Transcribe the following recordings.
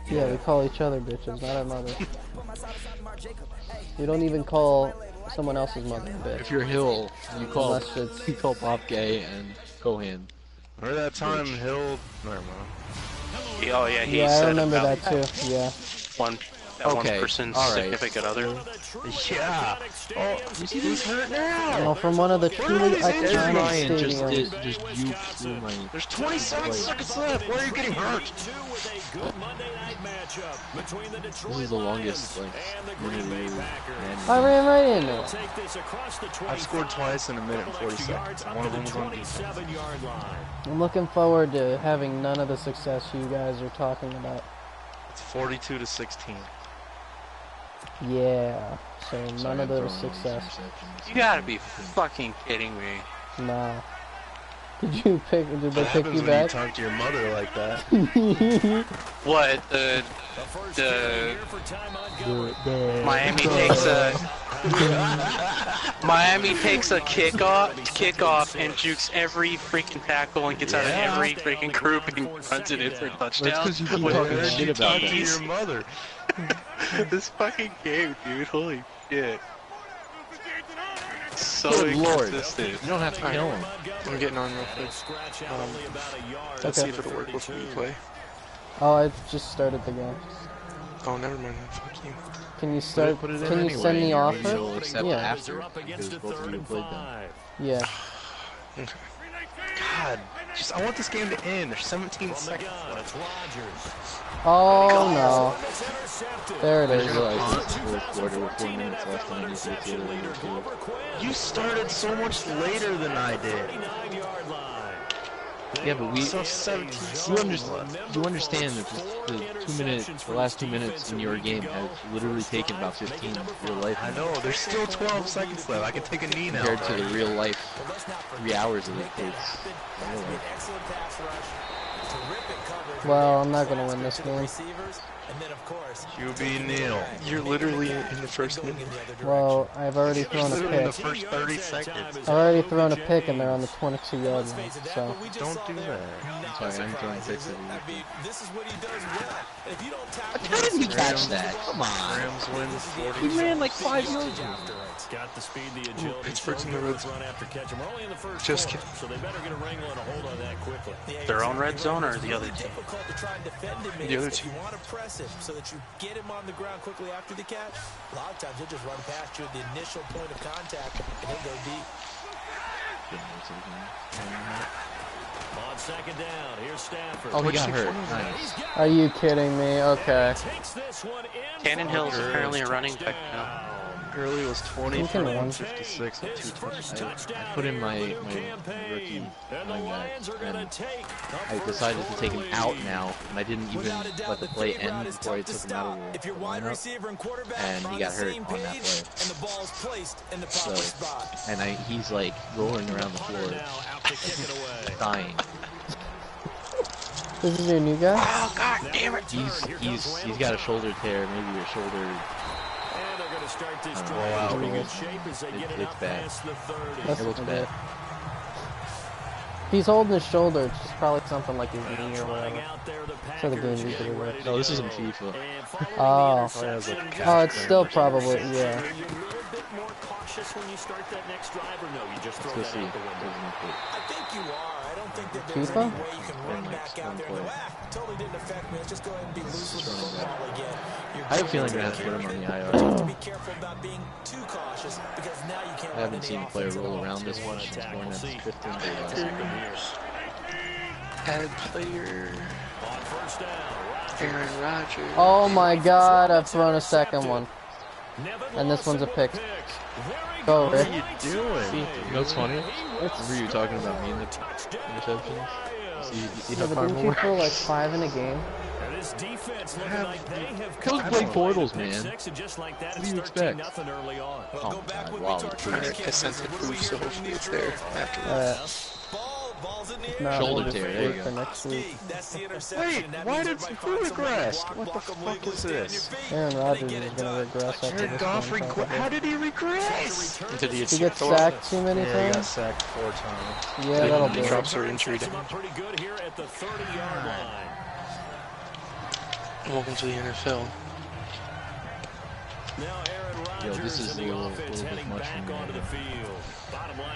Yeah, we call each other bitches, not our mother. We don't even call someone else's mother a bitch. If you're Hill, you call Unless it's... you call Pop Gay and Cohan. Remember that time bitch. Hill? Never mind. Oh yeah, he Yeah, I said remember about that too. Yeah. one person's significant other. Yeah. Oh, you see who's hurt now? Well, from one of the truly iconic Ryan stadiums. just juked through my... There's 27 seconds left. Why are you getting hurt? This is the longest, like, I ran right into it. I've scored twice in a minute and 40 seconds. One of them was on defense. I'm looking forward to having none of the success you guys are talking about. It's 42 to 16. Yeah, so none of the success. You gotta be fucking kidding me. Nah. Did they pick you back? When you talk to your mother like that. What the Miami takes a kickoff and jukes every freaking tackle and gets out of every freaking group and runs it in for a touchdown. That's because you keep talking shit about that. Your mother. This fucking game, dude. Holy shit. So Good lord. inconsistent. You don't have to kill him. I'm getting on real quick. Let's see if it'll work before you play. Oh, I just started the game. Oh, never mind. Fuck you. Can you start? Put it in Can you anyway, send me and offer? you'll accept Yeah. after, because both of you played them. Yeah. Okay. God, I want this game to end. There's 17 seconds left. Oh no. There it I is. just realized it's the fourth quarter with 4 minutes left and I need to get the other leader too. You started so much later than I did. Yeah, but we... So 17 You understand that the last 2 minutes in your game has literally taken about 15 of your life. I know, there's still 12 seconds left. I can take a knee now. Compared to the real life 3 hours that it takes. Well, I'm not gonna win this game. QB Neal. You're literally in the first minute. Well, I've already thrown a Literally in the pick. first 30 seconds. I've already thrown a pick and they're on the 22-yard line, so... Don't do that. I'm sorry, I'm throwing picks at you. How How did we catch that? Come on. Rams win 40. We ran like 5 yards. Pittsburgh's in the red zone. Just kidding. Their own red zone or the other team? The other team. So that you get him on the ground quickly after the catch. A lot of times he'll just run past you at the initial point of contact and he'll go deep. On second down, here's Stafford. Oh, he got hurt. Nice. Are you kidding me? Okay. Cannon Hill is apparently a running back now. Gurley was 20 for 156 with 2 touchdowns. I put in my rookie running back, and I decided to take him out now, and I didn't even let the play end before I took him out of the lineup, and he got hurt on that play. So, and he's like rolling around the floor, like, dying. This is your new guy? Oh god damn it! He's got a shoulder tear, maybe a shoulder. It's bad. It looks bad. He's holding his shoulder. It's just probably something like his knee or whatever. So the game usually works. No, this isn't FIFA. Oh. Oh, it's still probably, yeah. Let's go see. I think you are. I don't think that there's FIFA? any way you can run back out there and go, totally didn't affect me. Let's just go ahead and be loose with the football again. I have a feeling we're going to have to put him on the IR. Be careful about being too cautious because now you can't I haven't seen a player roll around this much since going at 15 Add player. Aaron Rodgers. Oh my god, I've thrown a second one. And this one's a pick. Go, Rick. What are you doing? You know what's funny? Remember you talking about me in the interceptions? You see how Yeah, but far didn't you throw like 5 in a game? Those Blake Bortles, man. What do you expect? Oh, God, wow. I sent it through, so hopefully it's there afterwards. No, Shoulder we'll just tear, wait there you for go. next week. Wait, why did who regressed? What the fuck is this? Aaron Rodgers is gonna regress after Jared this Goff one. How did he regress? Did he He gets sacked too many Yeah, he got times? sacked 4 times. Yeah, that'll do it. Drops are injury. Welcome to the NFL. Yo, this is a little bit much for me.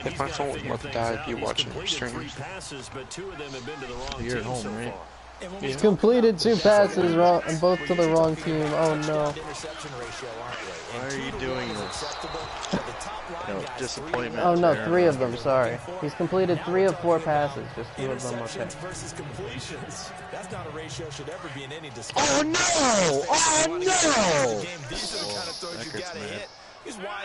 If my phone was about to die, I'd be watching your stream. You're at home, right? Yeah. Completed 2 passes, wrong, both to the wrong team. Oh no. Why are you doing this? No, disappointment. Oh no, there. 3 of them, sorry. He's completed 3 of 4 passes, just 2 of them okay. That's not a ratio should ever be in any discussion. Oh no! Oh no!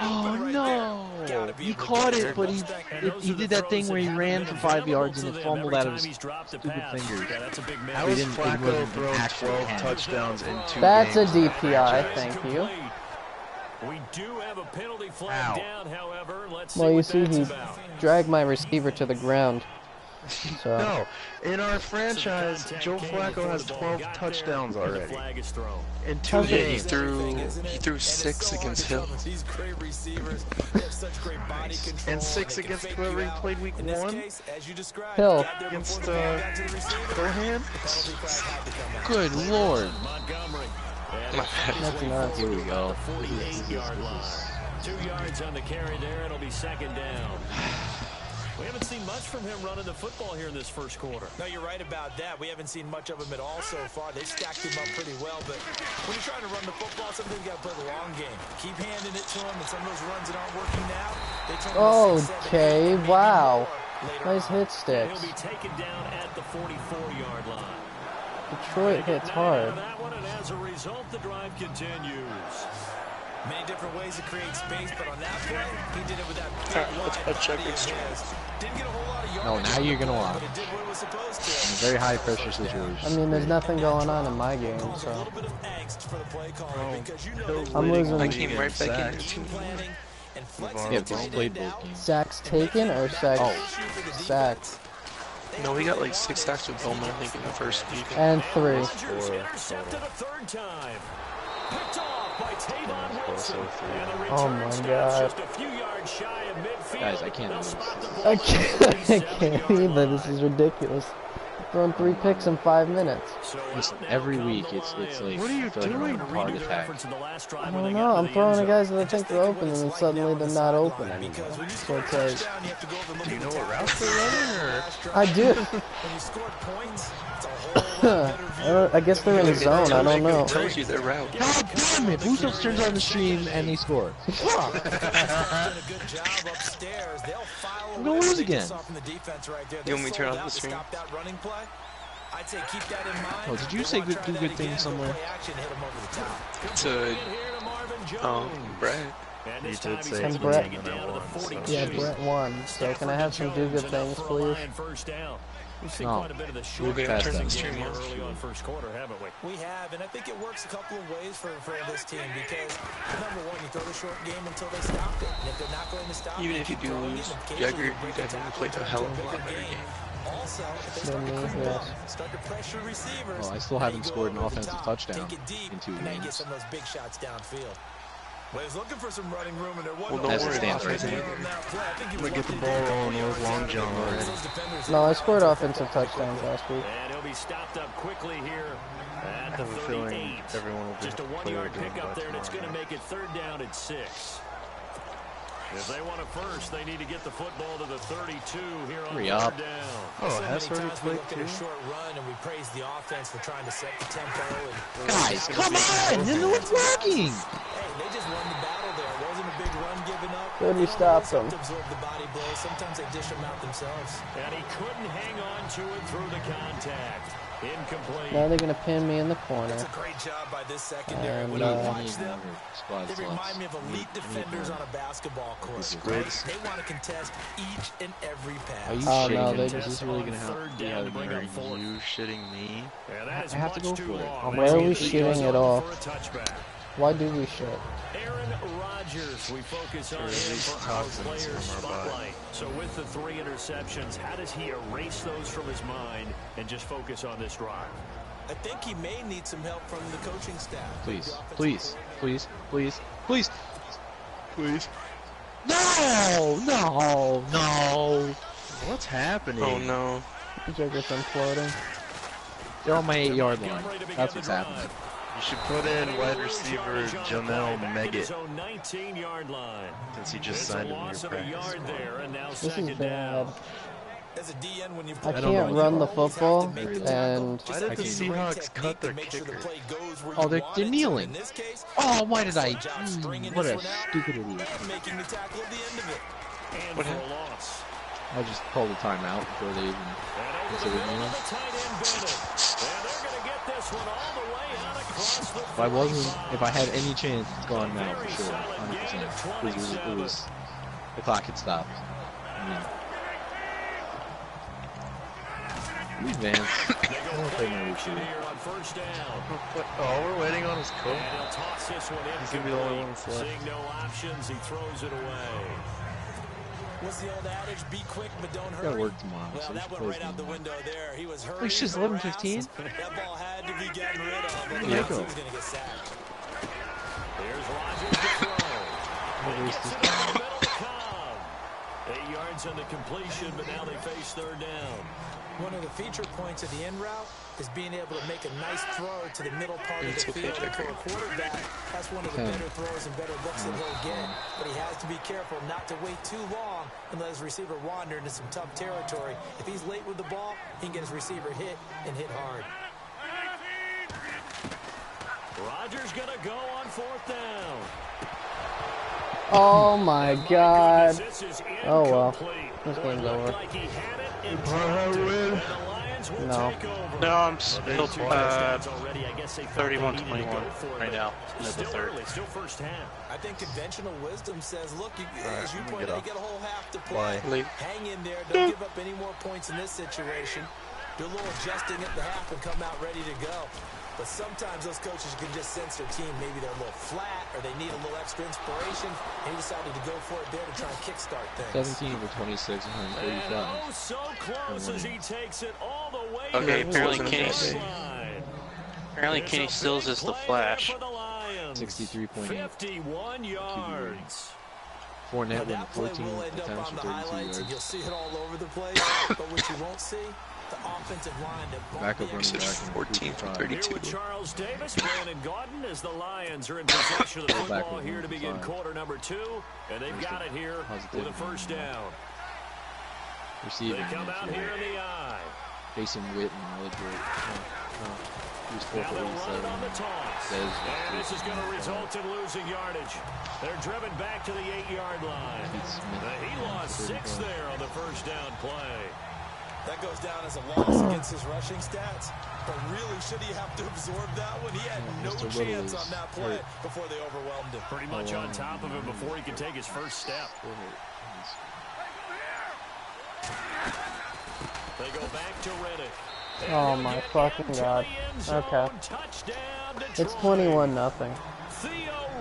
Oh no! He caught it, but he did that thing where he ran for 5 yards and it fumbled out of his stupid fingers. How is Flacco throwing 12 touchdowns in 2 That's a games? DPI, thank you. We do have a penalty flag down, however. Let's see Well, you what see, that's he about. dragged my receiver to the ground. So, No, in our franchise, Joe Flacco has 12 touchdowns already in 2 How's it- He games. threw 6 against Hill. These great receivers, they have such great body control. And 6 against whoever he played week 1 As you described, Hill. against Cohan. Good lord! Montgomery. that's nuts. Here we go. 48-yard line. 2 yards on the carry there. It'll be second down. We haven't seen much from him running the football here in this first quarter. No, you're right about that. We haven't seen much of him at all so far. They've stacked him up pretty well, but when you're trying to run the football, sometimes you got to play the long game. Keep handing it to him, and some of those runs that aren't working now, they turn into 6, 7, 8, Okay, maybe wow. more later Nice on. hit sticks. He'll be taken down at the 44-yard line. Detroit hits hard. That one, and as a result, the drive continues. Many different ways to create space, but on that play, he did it with that big Let's wide check body his of his. Didn't get a whole lot of No, yardage, now you're gonna but want it did what it was supposed to. in a very high pressure situation. I mean, there's nothing going on in my game, Cause a so little bit of angst for the play caller because you know they I'm losing. I came right back in. planning and Yeah, because he played both games. Sacks taken or sacks sacked? No, we got like 6 sacks with Bowman, I think, in the first week. And 3. Rodgers intercepted a 3rd time. Picked off by Tavon Wilson. And the Oh return my stops God. just a few yards shy of midfield. Guys, I can't They'll do spot the this. I can't either. This is ridiculous. Throwing 3 picks in 5 minutes. So Listen, out now every come week the it's Lions. like What are you I feel like I'm doing? on a hard Their attack. efforts in the last drive I when don't they know. got to I'm the throwing end to zone. guys that I think are open, and then suddenly they're not open anymore. Because when you So score a it's like, touchdown, you have to go over and look Do you at know the what tackle. routes they're running, or? I do. When you score points, it's a whole lot better view. I guess they're in a zone. I don't know. It tells you their route. God damn it! Bustos turns on the stream and they score. Fuck! Done a good job upstairs. They'll file I'm gonna away. lose They again. just off from the defense right there. You want me to turn They're off the sold out stream? to stop that running play. I'd say keep that in mind. Oh, did you They say wanna good- try do that good again, things go somewhere? play action, hit 'em over the top. To, Here to Marvin Jones. Brad. And You this did time he's say And able to Brett- take it down to the 42. Yeah, Brett won. So can I have some do good things, please? First down. We've seen No. quite a bit of the We'll short be Pass turn that. the stream off. early on first quarter, haven't we? We have, and I think it works a couple of ways for this team because, number one, you throw the short game until they stop it. And if they're not going to stop Even it, if you keep do throwing lose, it, and Jagger, occasionally you break a definitely tackle played a to hell of a bigger lot better game. Also, if they Than start to me, creep yes. on you, start to pressure receivers. Well, I still now haven't you go scored an over the offensive top, touchdown take it deep, in 2 and now you get games. some of those big shots downfield. Well, he's looking for some running room, and there wasn't Well, As don't it worry stands about right it. now. on that play. I think he I'm was gonna get the lucky ball to get on a those long yard John out of already. those defenders. No, I scored offensive touchdowns last week. And he'll be stopped up quickly here at I the have a feeling 38. everyone will be Just a clear 1-yard doing pickup by there, and it's going to tomorrow. make it 3rd down at 6. If they want it first, they need to get the football to the 32 here on Hurry 3rd up. down. Oh, So Hess many already times we played look at too? a short run and we praise the offense for trying to set the tempo. And Guys, come on! You know it's working! hey, they just won the battle there. It wasn't a big run given up. Good, we They don't stopped always have them. to absorb the body blows. Sometimes they dish them out themselves. And he couldn't hang on to it through the contact. Incomplete. Now they're gonna pin me in the corner. It's a great job by this secondary. And, When you uh, watch them, Squad they slots. remind me of elite defenders on a basketball court. Squids. They want to contest each and every Are you pass. Oh, shitting no, me? they Is just- this really gonna On help? 3rd down to bring Are up 4th. you shitting me? Yeah, that is I have to much go too for it. long. Why are we He goes shooting at on all? for a touchback. Why do we shit? Aaron Rodgers, we focus on him for our player spotlight. So with the 3 interceptions, how does he erase those from his mind and just focus on this drive? I think he may need some help from the coaching staff. Please, The offensive please, please, please, please. Please. No! No! No! What's happening? Oh no. Jacobs imploding. They're on my 8-yard line. Getting ready to begin That's the what's drive. happening. You should put in wide receiver Janelle Meggett, since he just signed him in your practice squad. This is bad. As a DN, when you've I can't run the football, and Why did the Seahawks cut their kicker? Oh, they're kneeling. Oh, why did I? What a stupid idiot. making the tackle at the end of it. And for a loss. I just called a timeout before they even considered kneeling. If I had any chance, it's gone now for sure, 100%. It was the clock had stopped. I mean, we advance. I don't play my receiver. Oh, we're waiting on his coach. He's gonna be the only one that's left. Seeing no options, he throws it away. What's the old adage? Be quick, but don't hurry. Gotta work tomorrow. Well, So that went right out the window there. He was hurrying. It's just 11:15. That ball had to be gotten rid of. Otherwise, Yeah. he was going to get sacked. Here's Rodgers to throw. He gets it in the middle to Cobb. 8 yards on the completion, but now they face third down. One of the feature points of the end route is being able to make a nice throw to the middle part of the field. For a quarterback, that's one of the better throws and better looks that he'll get. But he has to be careful not to wait too long and let his receiver wander into some tough territory. If he's late with the ball, he can get his receiver hit and hit hard. Rodgers gonna go on fourth down. oh my God! This is Oh well, incomplete. this game's over. Like he had it in win. and the Lions will No. take over. No, I'm still Already, I guess they thought they needed to 31-21 go for it, right but now. In the Still third. early, still first half. I think conventional wisdom says, look, as you I'm gonna pointed get out, you off. get a whole half to play. Bye. Leave. Hang in there. Don't give up any more points in this situation. Do a little adjusting at the half and come out ready to go. But sometimes those coaches can just sense their team. Maybe they're a little flat or they need a little extra inspiration. And he decided to go for it there to try and kickstart things. 17 over 26, And 135. oh, so close as he takes it all the way Okay, to apparently the Kenny- line. Apparently It's Kenny a Stills big is the play Flash. for the Lions. 63.8. 51 yards. Fournette Now, went that play 14 will end up attempts on for the 32 highlights, and you'll yards. see it all over the place. But what you won't see, the offensive line that won't Backup be running able to back. 14 from 55. 32. Here with Charles Davis, Brandon Gordon, as the Lions are in possession of the Back football with here to begin 55. quarter number 2, and they've got it here with a first down. They Receiving. come out here in the eye. Jason Witten, Woodward. He was 4 Now for they'll run it on the 87. toss. Says And this is going to result in losing yardage. They're driven back to the 8-yard line. Pete Smith. He lost 6 there on the first down play. That goes down as a loss against his rushing stats. But really, should he have to absorb that one? He had no Mr. Little chance is on that play hurt. before they overwhelmed him. Pretty much on top of him before he could take his first step. They go back to Riddick. And Oh he'll my get fucking into God. the end zone. Okay. Touchdown, It's Detroit. 21-0. Theo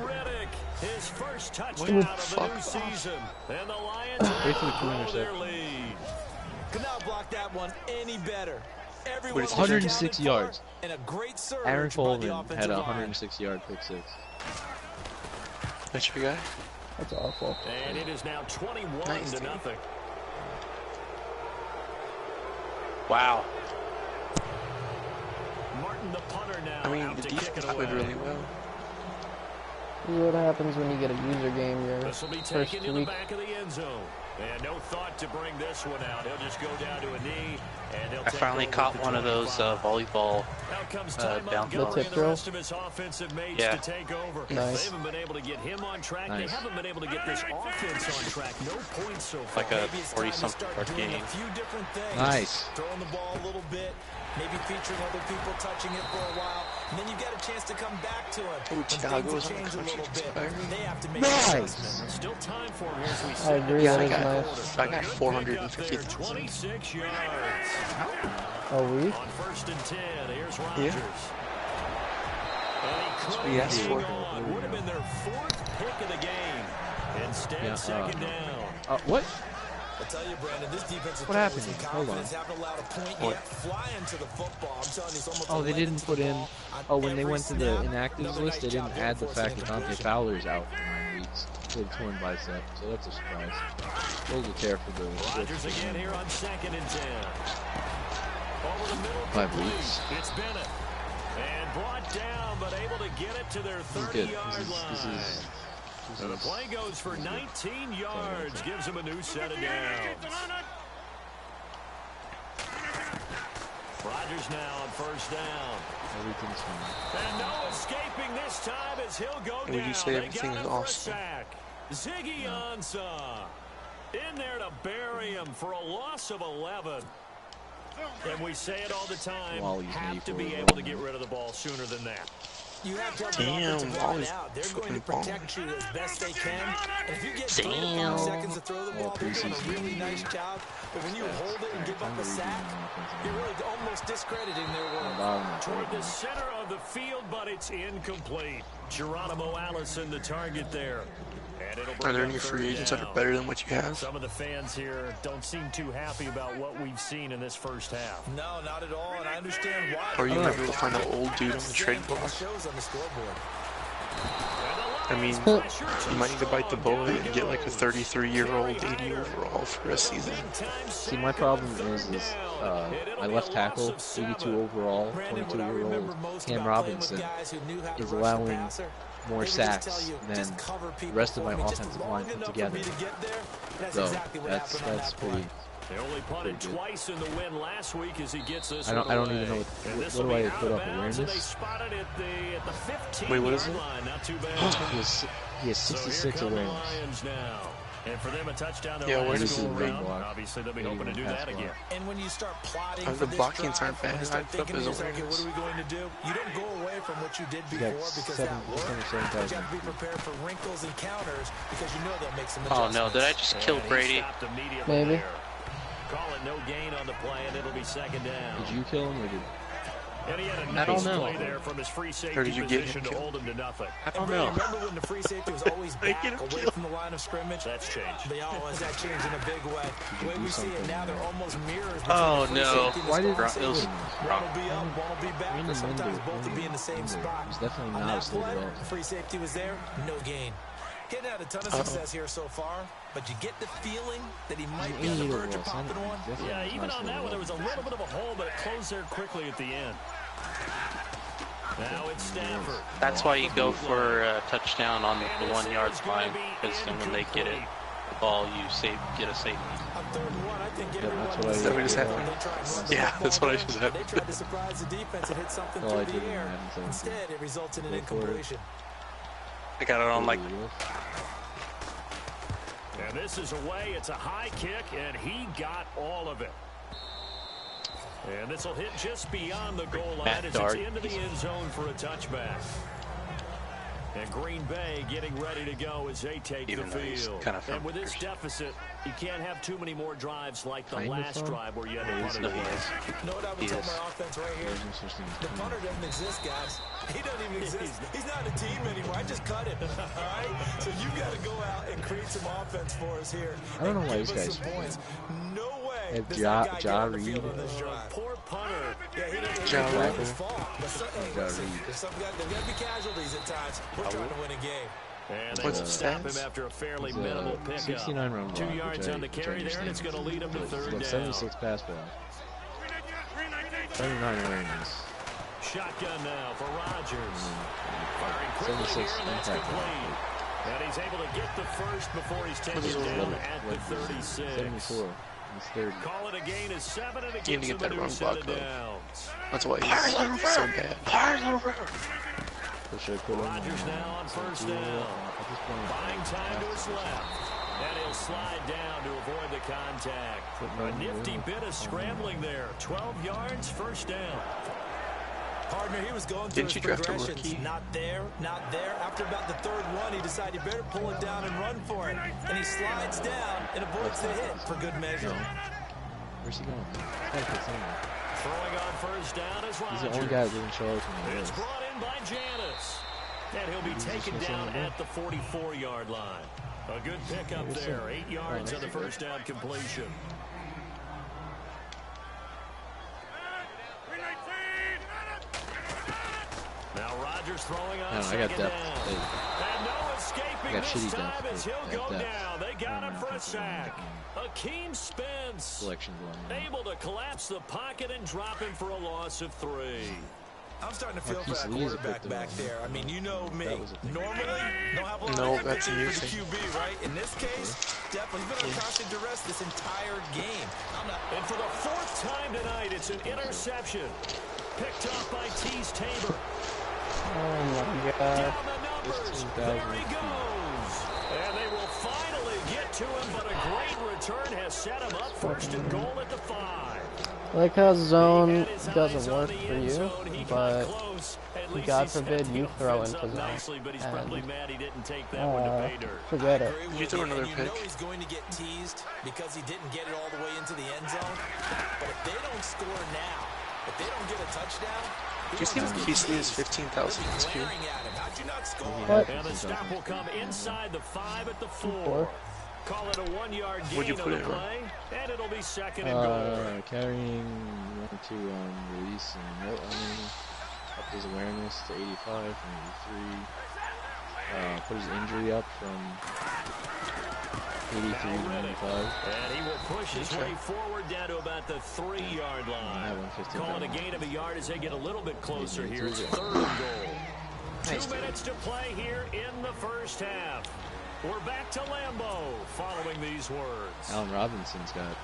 Riddick, his first the touchdown of the fuck new off. season. And the Lions Wait for the grow two their interceptions. lead. Could not block that one any better. Everyone What is was 106 accounted for, yards. and a great surge Aaron by the Coleman offensive had a line. 106-yard pick six. That's your guy? That's awful. And it is now 21 Nice, to dude. nothing. Wow. Martin the punter now I mean, out the to kick defense it played away. really well. This is what happens when you get a user game your This will be first taken to the week. back of the end zone. And no thought to bring this one out. He'll just go down to a knee, and he'll I take finally over caught at the one of those 25. volleyball. Out comes down Montgomery tip and the drill? rest of his offensive mates Yeah. to take over. Nice. They haven't been able to get him on track. They Nice. haven't been able to get this offense on track. No points so far. Like a Maybe it's time to 40-something start yard doing game. a few different things. Nice. Throwing the ball a little bit, maybe featuring other people touching it for a while, and then you get a chance to come back to it. Oh, When Thiago things was on change a coaching little bit, expiring. they have to make Nice. adjustments. Still time for him here as we I sit agree, in that the is second nice. quarter. I got A good 450,000. pickup there, 26 yards. A week? On 1st and 10, here's Yeah. Rodgers. And he could we have asked hung for. on. Would have been their 4th pick of the game. Instead, Yeah, second down. What? I tell you, Brandon, this defense is What playing with happened? some Hold on. confidence. Haven't allowed a point What? yet. Flying to the football. I'm telling you, it's almost Oh, they a didn't leg to put the in. ball on Oh, when they every went to the snap. inactives Another list, they nice didn't job add the there, fact that forcing Dante incompletion. Fowler's out for 9 weeks. He had a torn bicep, so that's a surprise. Those will tear for the Rodgers again here on 2nd and 10. Over the middle, 5 complete. weeks. It's Bennett. And brought down, but able to get it to their 30-yard line. So the play goes for 19 yards, gives him a new set of downs. Rodgers now on first down. Everything's fine. And no escaping this time as he'll go down. Would you say everything is awesome? Ziggy Ansah in there to bury him for a loss of 11. And we say it all the time, have to be able to get rid of the ball sooner than that. You have to have the offensive line out. They're going to protect you as best they can. And if you get 3 or 4 seconds to throw the ball, you're doing a really nice job. But when you hold it and give up a sack, you're really almost discrediting their work. Toward the center of the field, but it's incomplete. Geronimo Allison, the target there. Are there any free agents that are better than what you have? Some of the fans here don't seem too happy about what we've seen in this first half. No, not at all, and I understand why. Or you might be able to find an old dude on the trade block. I mean, you might need to bite the bullet and get like a 33-year-old 80 overall for a season. See, my problem is my left tackle, 82 overall, 22-year-old Cam Robinson, is allowing more sacks than the rest of my offensive line put together. So that's pretty. They only punted twice in the win last week as he gets this. I don't even know what do I put up, awareness? Wait, what is it? He has 66 awareness. And for them, a touchdown. Yeah, awareness is a big block. Obviously, they'll be hoping to do that again. And when you start plotting the blockings aren't bad. I'd put up his awareness. What are we going to do? You don't go away from what you did before because that worked. But you have to be prepared for wrinkles and counters because you know they'll make some adjustments. Oh no, did I just kill Brady? Maybe. Call it no gain on the play, and it'll be second down. Did you kill him or did? And he had a nice play there from his free safety position to hold him to nothing. I don't know. Remember when the free safety was always back away from the line of scrimmage? That's changed. They always that changed in a big way. The way we see it now, they're almost mirrors. Oh no! Why did one will be up, one will be back, or sometimes both will be in the same spot. He's definitely On not that a slow play, developer. free safety was there, no gain. Getting had a ton of success here so far, but you get the feeling that he might be on the verge of popping one. Yeah, even on that one, there was a little bit of a hole, but it closed there quickly at the end. Now it's Stafford. That's why you go for a touchdown on the 1 yard line, because then when they get it, the ball, you get a safety. Is that what just happened? Yeah, that's what I just happened. They tried to surprise the defense and hit something through the air. Instead, it resulted in an incompletion. I got it on like. And this is away. It's a high kick, and he got all of it. And this will hit just beyond the goal line as it's into the end zone for a touchback. And Green Bay getting ready to go as they take the field. And with this deficit, you can't have too many more drives like the last drive where you had to punt it away. No doubt we tell my offense right here. The punter doesn't exist, guys. He doesn't even exist. He's not a team anymore. I just cut him. All right? So you got to go out and create some offense for us here. I don't know why these guys. No way. Have Ja Reed. Poor punter. Yeah, he didn't Ja Reed. his fault. But there's got to be casualties at times. We're trying to win a game. And what's the stop him stats? after a fairly minimal pickup. 69 run block, 2 yards on the carry there, and it's going to lead him to third down. 76 pass block. 79 awareness. Shotgun now for Rodgers. Firing quickly here, and that's complete. And he's able to get the first before he's taken down at the 36. 74. He's 30. Call it a gain of 7, and it You need gives to him get a that new run set block, of though. downs. That's why he's so bad. Rodgers now on first down. Buying time to his left. And he'll slide down to avoid the contact. A nifty bit of scrambling there. 12 yards, first down. Partner, he was going through his progressions. Not there, not there. After about the third one, he decided he better pull it down and run for it. And he slides down and avoids the hit for good measure. Where's he going? Throwing on first down is Rodgers. He's the only guy that didn't show up from the It's brought in by Janis. And he'll be taken down at the 44-yard line. A good pickup there. 8 yards on the first down completion. Now Rodgers throwing on second down. And no escaping this time as he'll go down. They got him for a sack. Akeem Spence able to collapse the pocket and drop him for a loss of 3. I'm starting to feel for that quarterback back there. I mean, you know me. Normally, don't have a lot No, of that's a new for the thing. QB, right? In this case, definitely he's been under constant duress this entire game. And for the 4th time tonight, it's an interception. Picked off by Tease Tabor. Oh my God. Down the numbers. There he goes. And they will finally get to him, but a great return has set him up 1st and goal at the 5. I like how zone doesn't work for you, but God forbid you throw into zone. And, forget it. You throw another You pick. know he's going to get teased because he didn't get it all the way into the end zone. But if they don't score now, if they don't get a touchdown, Do you see what Keithley is 15,000 XP? glaring at him. How'd you not score? What? And the stop will come inside the 5 at the 4. Call it a 1-yard Would you gain put on the it on? play, and it'll be 2nd and goal. Carrying 1-2 on release and route running. Up his awareness to 85 from 83. Put his injury up from 83 to 95. And he will push his way forward down to about the 3-yard line. Calling a gain of a yard as they get a little bit closer here. It's 3rd and goal. 2 minutes to play here in the 1st half. We're back to Lambeau following these words. Allen Robinson's got.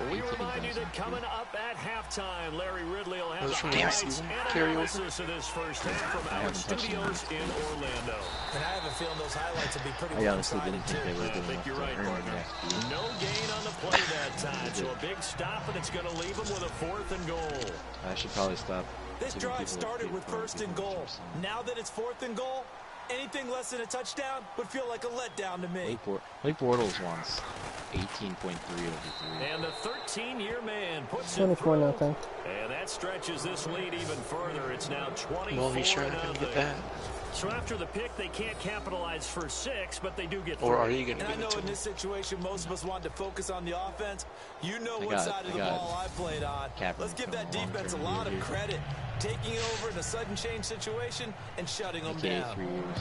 We remind you that coming up at halftime, Larry Ridley will have Those the from highlights last season. and Carry over. analysis of this 1st half from our studios in Orlando. And I have a feeling those highlights will be pretty I honestly one-sided, didn't think they were I good think enough you're to right, earn partner. the XP. No gain on the play that time, so a big stop, and it's going to leave him with a 4th and goal. I should probably stop. This giving drive people started with people 1st and people goal. Now that it's 4th and goal, anything less than a touchdown would feel like a letdown to me. Blake Bortles wants 18.3 over 3. And the 13-year man puts it 24 through. nothing. And that stretches this lead even further. It's now 24 Well, he's sure not going to get that. So after the pick, they can't capitalize for 6, but they do get 3. Or are you going to And I give know it to in him? this situation, most of us want to focus on the offense. You know what got- side of I the got ball I played on. Kaepernick Let's give that on a defense a long-term lot of deal here. credit. Taking it over in a sudden change situation and shutting them Okay, down. 3 years.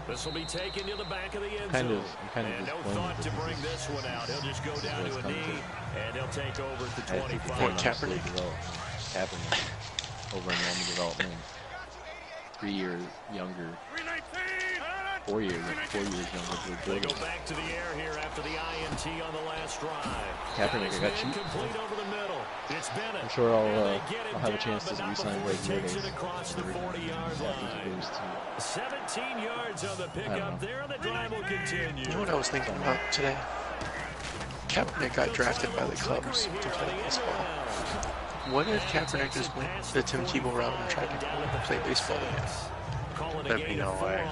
This will be taken to the back of the end Kind zone. of- I'm kind of and no disappointed thought that to this bring is- this one out. He'll just go down what to a it's come knee, and he'll take over at the I think the 25. What, Kaepernick Kaepernick? Kaepernick over in normal development. 3 years younger. 4 years younger than They Blake go Bortles. back to the air here after the INT on the last drive. Kaepernick, I got you. Complete over the middle. It's Bennett. I'm sure And they I'll get it have a down, chance to but not re-sign before he Blake takes it Bortles. across the 40-yard line. 17 yards on the pickup there. The drive will continue. You know what I was thinking about today? Kaepernick got drafted by the Cubs to play baseball. What if Kaepernick just went the Tim Tebow route and tried to play baseball again? That'd be no way.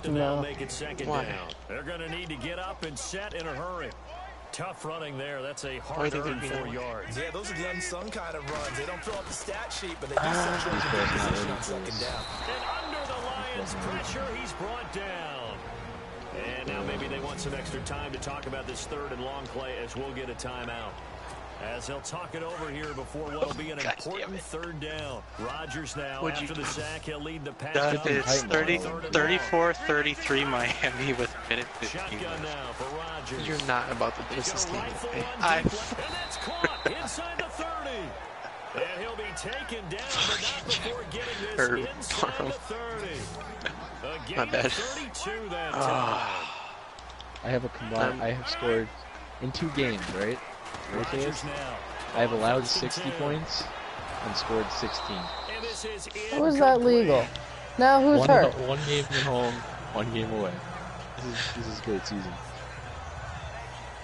No. Why? They're going to need to get up and set in a hurry. Tough running there. That's a Why do you hard-earned think it'd 4 be no way? yards. Yeah, those are the unsung kind of runs. They don't fill up the stat sheet, but they do He's set you in not good position ready on for 2nd this. down. And under the Lions' pressure, he's brought down. And now maybe they want some extra time to talk about this 3rd and long play as we'll get a timeout. As he'll talk it over here before what will be an important 3rd down. Rodgers now, Would after you- the sack, he'll lead the pass. That up. is Titan 34-33 Miami with a minute 15 Shotgun left. now for Rodgers. You're not about to piss this He's gonna game rifle away. one deep left, and that's caught inside the 30. And he'll be taken down, but not before getting this Or inside Farrell. the 30. A My gain bad. of 32 that time. I have a combined. I have scored in 2 games, right? Rodgers now. I have allowed 60 points and scored 16. And this is How is that legal? Now who's hurt? One game at home, 1 game away. This is a great season.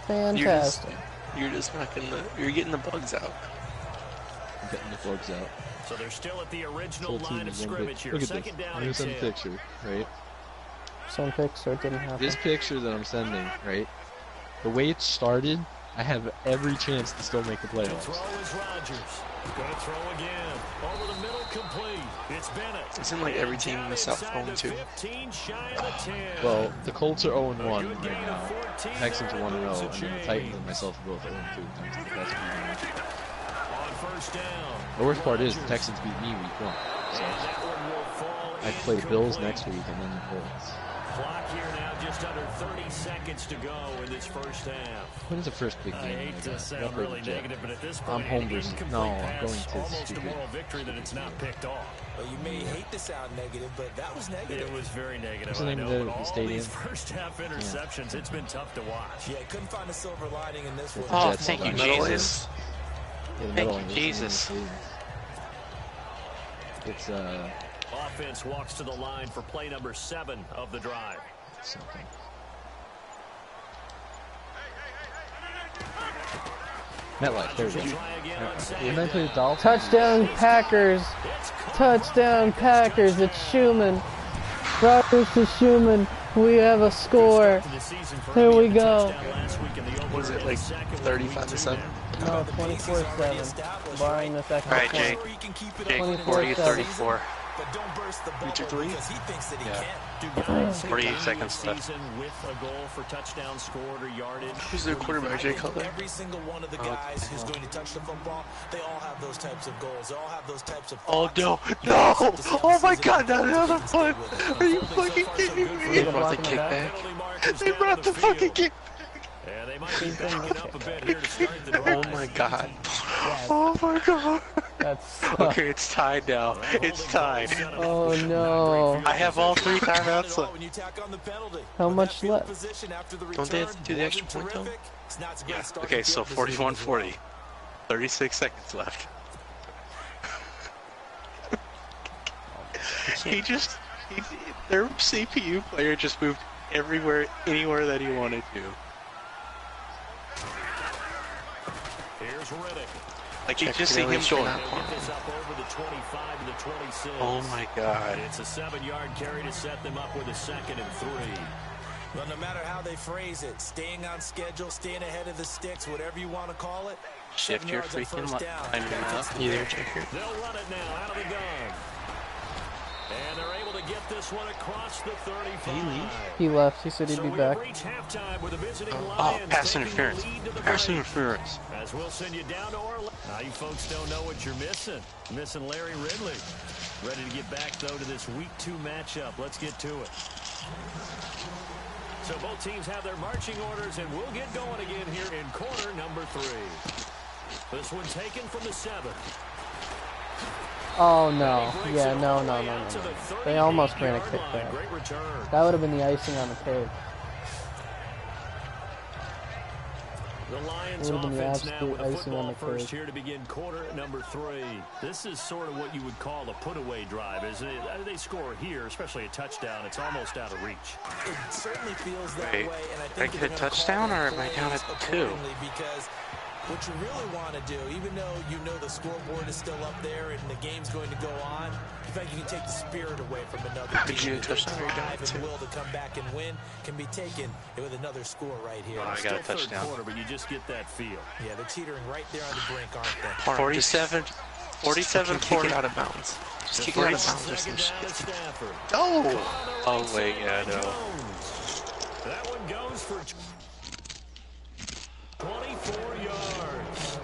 Fantastic. You're just not gonna. You're getting the bugs out. I'm getting the bugs out. So they're still at the original Full team line of is one scrimmage big. here. Look at this. Second down Here's and some 10. picture, right? Some picks, so it didn't happen. This picture that I'm sending, right? The way it started, I have every chance to still make the The playoffs. throw is Rodgers. Going to throw again. Over the middle, complete. It's Bennett. Isn't like every team in the South Inside the 0-2? 15, shy of the 10. Well, the Colts are 0-1 A good right gain of now. 14 Texans are there, 1-0, and moves then the the chains. Titans and myself are both 0-2. Thanks to the best beating. On first down. The worst part is the Rodgers. Texans beat me week 1. So And that one will fall I play the Bills incomplete. next week and then the Colts. Clock here now, just under 30 seconds to go in this first half. When is the first big game? I hate to sound really negative, but at this point, I'm home an versus. incomplete No, I'm pass, going to almost stupid. a moral victory that it's not picked off. Well, you may hate to sound negative, but that was negative. It was very negative. What's the I name know, of but the all stadium? these first half interceptions, it's been tough to watch. Yeah, couldn't find a silver lining in this one. Oh, Jets thank you, stadium. Jesus. Yeah, the Thank middle you, one is Jesus. It's Offense walks to the line for play number 7 of the drive. something. MetLife, there we go. Try again on second And then play the down. Dolphins. Touchdown Packers. Touchdown Packers. It's Schumann. Rogers to Schumann. We have a score. Here we go. Was it like 35-7? No, 24-7. Barring the second All right, point. Jake. 24-7. 40-34. But don't burst the bubble took the lead? because he thinks that he Yeah. can't. 48 seconds left. Season with a goal for touchdown scored or yardage. Who's their quarterback, Jay Cutler? Every single one of the guys who's going to touch the football, they all have those types of goals. They all have those types of Oh thoughts. no, You no! just have to see Oh how my season god, that unfolds another and play! stay with it. Are you So fucking far, so kidding good for me? them. Brought the Blocking it kickback. Penalty markers They down brought the the fucking field. kick. And they might be backing up a bit here to start the drive. Oh my god. Oh my god. That's Okay, it's tied now. It's tied. Oh no. I have all 3 timeouts left. When you tack on the penalty, How but much that field left? position after the Don't they have return to do the extra wasn't point, though? terrific. It's not a great starting Okay, so field position as well. 41-40. 36 seconds left. Their CPU player just moved everywhere, anywhere that he wanted to. Here's Riddick. Like you Check just the see him release going. now. Get this up over the 25 to the 26. Oh my god. It's a 7-yard carry to set them up with a 2nd and 3. Well, no matter how they phrase it, staying on schedule, staying ahead of the sticks, whatever you want to call it. Shift 7 your yards on freaking first down. line up. You there, Jaker? They'll run it now out of the gun. And they're able to get this one across the 35. He left. He said he'd So be we back. reach halftime with the visiting Oh, Lions pass taking the interference. lead to the Pass break. interference. As we'll send you down to Orlando. Now you folks don't know what you're missing. Missing Larry Ridley. Ready to get back, though, to this Week 2 matchup. Let's get to it. So both teams have their marching orders, and we'll get going again here in quarter number 3. This one taken from the 7. Oh no. Yeah, no. They almost ran a kickback. Great return. That would have been the icing on the cake. The Lions Would have been the offense now absolute with a icing football on the first cake. here to begin quarter number 3. This is sort of what you would call a put-away drive, isn't it? They score here, especially a touchdown. It's almost out of reach. It certainly feels that Wait, way, and I I think get they're a gonna call touchdown, their or am I down plays at 2? accordingly, because what you really want to do, even though you know the scoreboard is still up there and the game's going to go on, in fact, you can take the spirit away from another Did team. you get a touchdown or you down Drive at and 2? will to come back and win can be taken with another score right here. I got a Still third touchdown. quarter, but you just get that feel. Yeah, they're teetering right there on the brink, aren't they? 47, Kick 40. it out of bounds. Just kick it out of bounds or some Second down shit. to Stafford. Oh! Oh, wait, yeah, no. Jones. That one goes for 24 yards.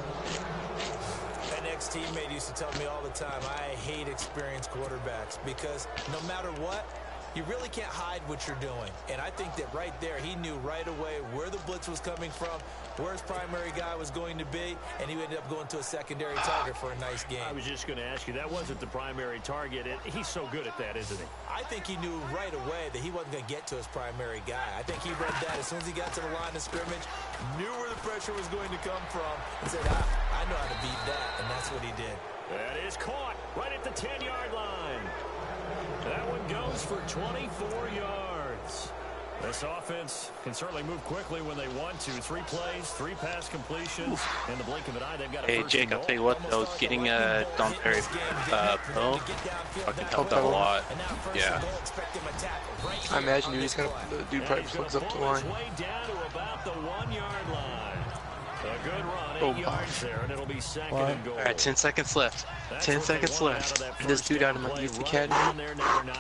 An ex-teammate used to tell me all the time, I hate experienced quarterbacks because no matter what, you really can't hide what you're doing. And I think that right there, he knew right away where the blitz was coming from, where his primary guy was going to be, and he ended up going to a secondary target for a nice game. I was just going to ask you, that wasn't the primary target. He's so good at that, isn't he? I think he knew right away that he wasn't going to get to his primary guy. I think he read that as soon as he got to the line of scrimmage, knew where the pressure was going to come from, and said, I know how to beat that, and that's what he did. That is caught right at the 10-yard line. That one goes for 24 yards. This offense can certainly move quickly when they want to. 3 plays, 3 pass completions. In the blink of an eye, they've got a Hey, first Jake, and I'll goal. tell you what, though, getting Don Perry Pro fucking helped out a lot. Yeah. I imagine he's gonna. The dude probably plugs up the line. Way down to about the 1-yard line. A good run Oh, 8 yards there, and it'll be second What? and goal. Alright, 10 seconds left. 10 seconds left. This dude out of my youth academy,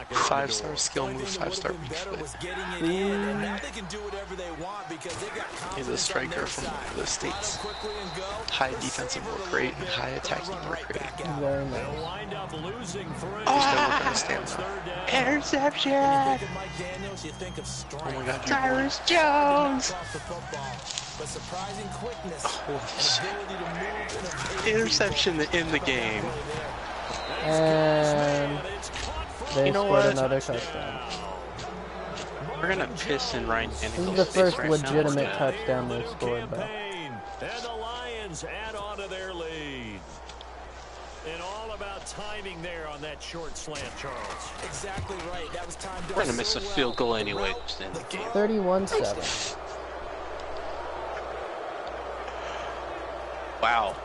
5-star skill moves, 5-star He's a striker from the States. High defensive work rate and high attacking work rate. Very nice. Interception! Oh my god, Cyrus Jones! Interception in the game. And they You know scored what? another touchdown. We're gonna piss in Ryan This is Daniels' the face first right legitimate now. touchdown they've scored, though. And the Lions add on to their lead. And all about timing there on that short slant, Charles. Exactly right. That was timed. We're gonna miss a field goal anyway to end the game. 31-7. Wow.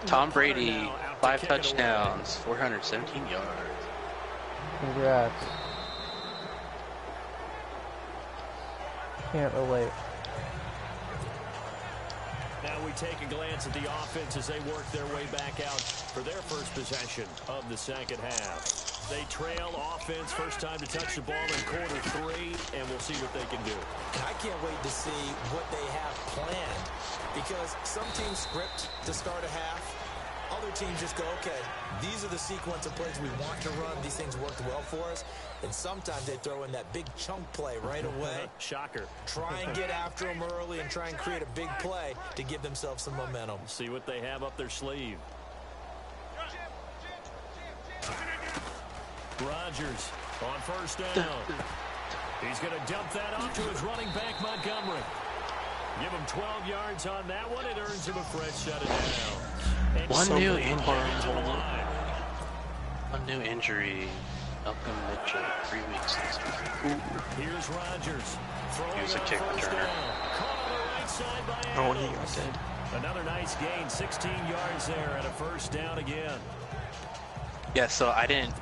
Tom Brady, 5 touchdowns, 417 yards. Congrats. Can't relate. Now we take a glance at the offense as they work their way back out for their first possession of the second half. They trail offense, first time to touch the ball in quarter 3, and we'll see what they can do. I can't wait to see what they have planned, because some teams script to start a half. Other teams just go, okay, these are the sequence of plays we want to run. These things worked well for us. And sometimes they throw in that big chunk play right away. Shocker. Try and get after them early and try and create a big play to give themselves some momentum. See what they have up their sleeve. Rodgers on first down. He's going to dump that off to his running back, Montgomery. Give him 12 yards on that one. It earns him a fresh set of downs. One new injury. Malcolm Mitchell, 3 weeks. Here's Rodgers. He was a kick returner. Oh, he got dead. Another nice gain, 16 yards there and a first down again. Yeah, so I didn't.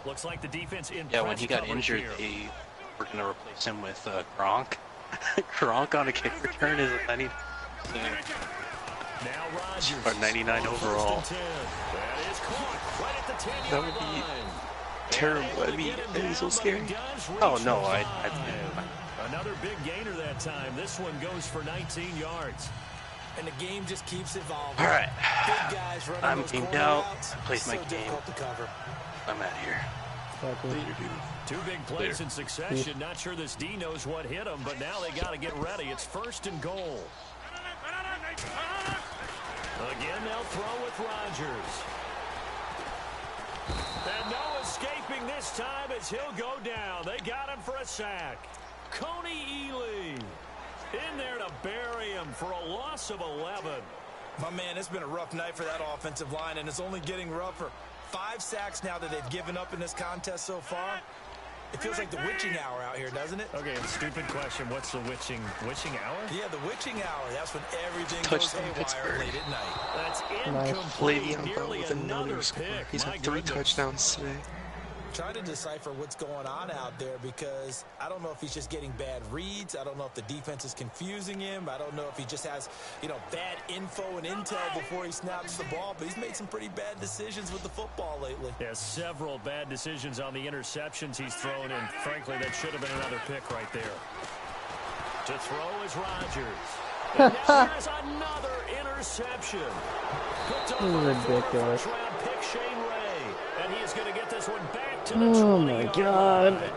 Looks like the defense in Yeah, when he got injured, here. they were going to replace him with Gronk. Gronk on a kick return is a 90. Now Rodgers. Or 99 overall. That would be terrible. I mean, that'd be so scary. Oh no, Another big gainer that time. This one goes for 19 yards. And the game just keeps evolving. All right. Big guys running I'm those gamed corner out. routes, I played my so game. difficult to cover. I'm out of here. Later, dude. 2 big plays in succession. Not sure this D knows what hit him, but now they got to get ready. It's first and goal. Again, they'll throw with Rodgers. And no escaping this time as he'll go down. They got him for a sack. Coney Ely in there to bury him for a loss of 11. My man, it's been a rough night for that offensive line, and it's only getting rougher. 5 sacks now that they've given up in this contest so far. It feels like the witching hour out here, doesn't it? Okay, stupid question. What's the witching hour? Yeah, the witching hour. That's when everything Touchdown goes haywire late at night. That's Nice. incomplete. Le'Veon Bell with another score. He's had 3 touchdowns today. Trying to decipher what's going on out there, because I don't know if he's just getting bad reads. I don't know if the defense is confusing him. I don't know if he just has, bad info and intel before he snaps the ball. But he's made some pretty bad decisions with the football lately. Yeah, several bad decisions on the interceptions he's thrown, and frankly, that should have been another pick right there. To throw is Rodgers. And now he has another interception. This is ridiculous. First-round pick Shane Ray, and he is going to get this one back to the Oh 20 my yard God. line.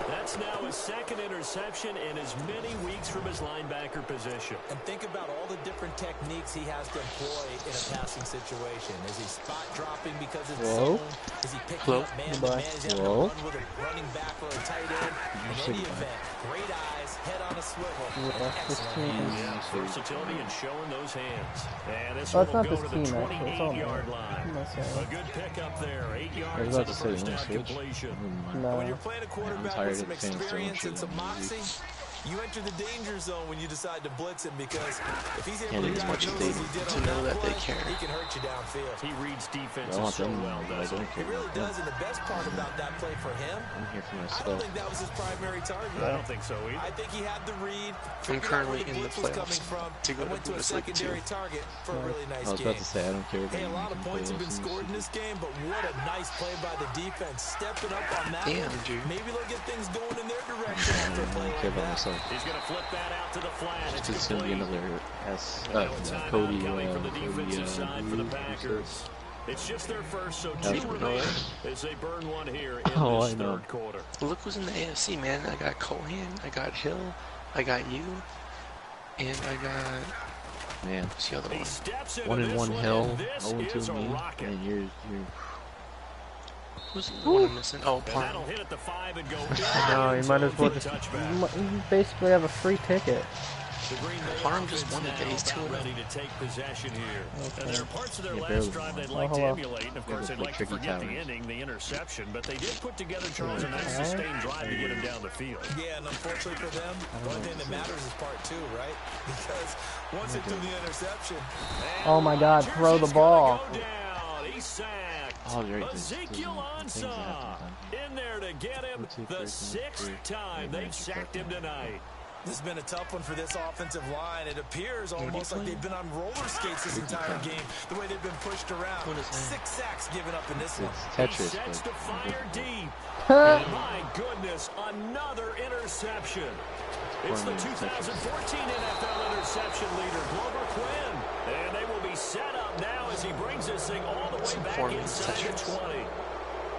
That's now his second interception in as many weeks from his linebacker position. And think about all the different techniques he has to employ in a passing situation. Is he spot dropping because it's zone? Is he picking up man-to-man? Is he having to run with a running back or a tight end? In any event, great eyes, head on a swivel. Yeah, versatility and showing those hands. And this Oh, one it's will not go this to the team, actually. It's all 28-yard mine. line. I'm not saying. A good pickup there. 8 I was yards about of to the say, first you down want to switch? completion. When No. you're playing a quarterback tired with some of saying so experience much and some about moxie, You enter the danger zone when you decide to blitz him because if he's able And as much as they to know that they care. he can hurt you downfield. He reads defenses so well, doesn't he? He really does, and the best part about that play for him, I'm here for I myself. don't think that was his primary target. I don't think so either. I think he had the read. I'm currently where in the blitz was coming playoffs from, to go and went to to a secondary Bundesliga target for a really nice I was game. about to say, I don't care. Hey, a lot of points have been scored in this game, but what a nice play by the defense. Stepping up on that Damn, one. dude. Maybe they'll get things going in their direction after a play I don't care like about that. myself. He's going to flip that out to the flat. It's going to be another Cody, for the Packers. It's just their first, so two remain as they burn one here in this third quarter. Look who's in the AFC, man. I got Cohen, I got Hill, I got you, and I got... Man, what's the other one? 1-1 Hill, 0-2 me, and you're Who's the one I'm missing? Oh, Parham. That'll hit at the 5 and go. No, you might as well just you basically have a free ticket. Parham just won it, he's 2-0. Ready to take possession here. Okay. And there are parts of their Yeah, last barely drive they'd won. like to hello. emulate, and of course they'd like to forget the inning, the interception, but they did put together, Charles, a nice sustained drive to get him down the field. Yeah, and unfortunately for them, the only thing that matters is part two, right? Because once they do the interception... Oh my God, throw the ball. He's sacked. Oh, right. Ezekiel Ansah in there to get him the 6th time they've sacked him tonight. This has been a tough one for this offensive line. It appears almost like they've been on roller skates this entire game, the way they've been pushed around. 6 sacks given up in this one. Tetris, He sets to fire deep. Huh? And my goodness, another interception. It's the 2014 NFL interception leader, Glover Quinn. And they will be set up now as he brings this thing all the way back inside the 20.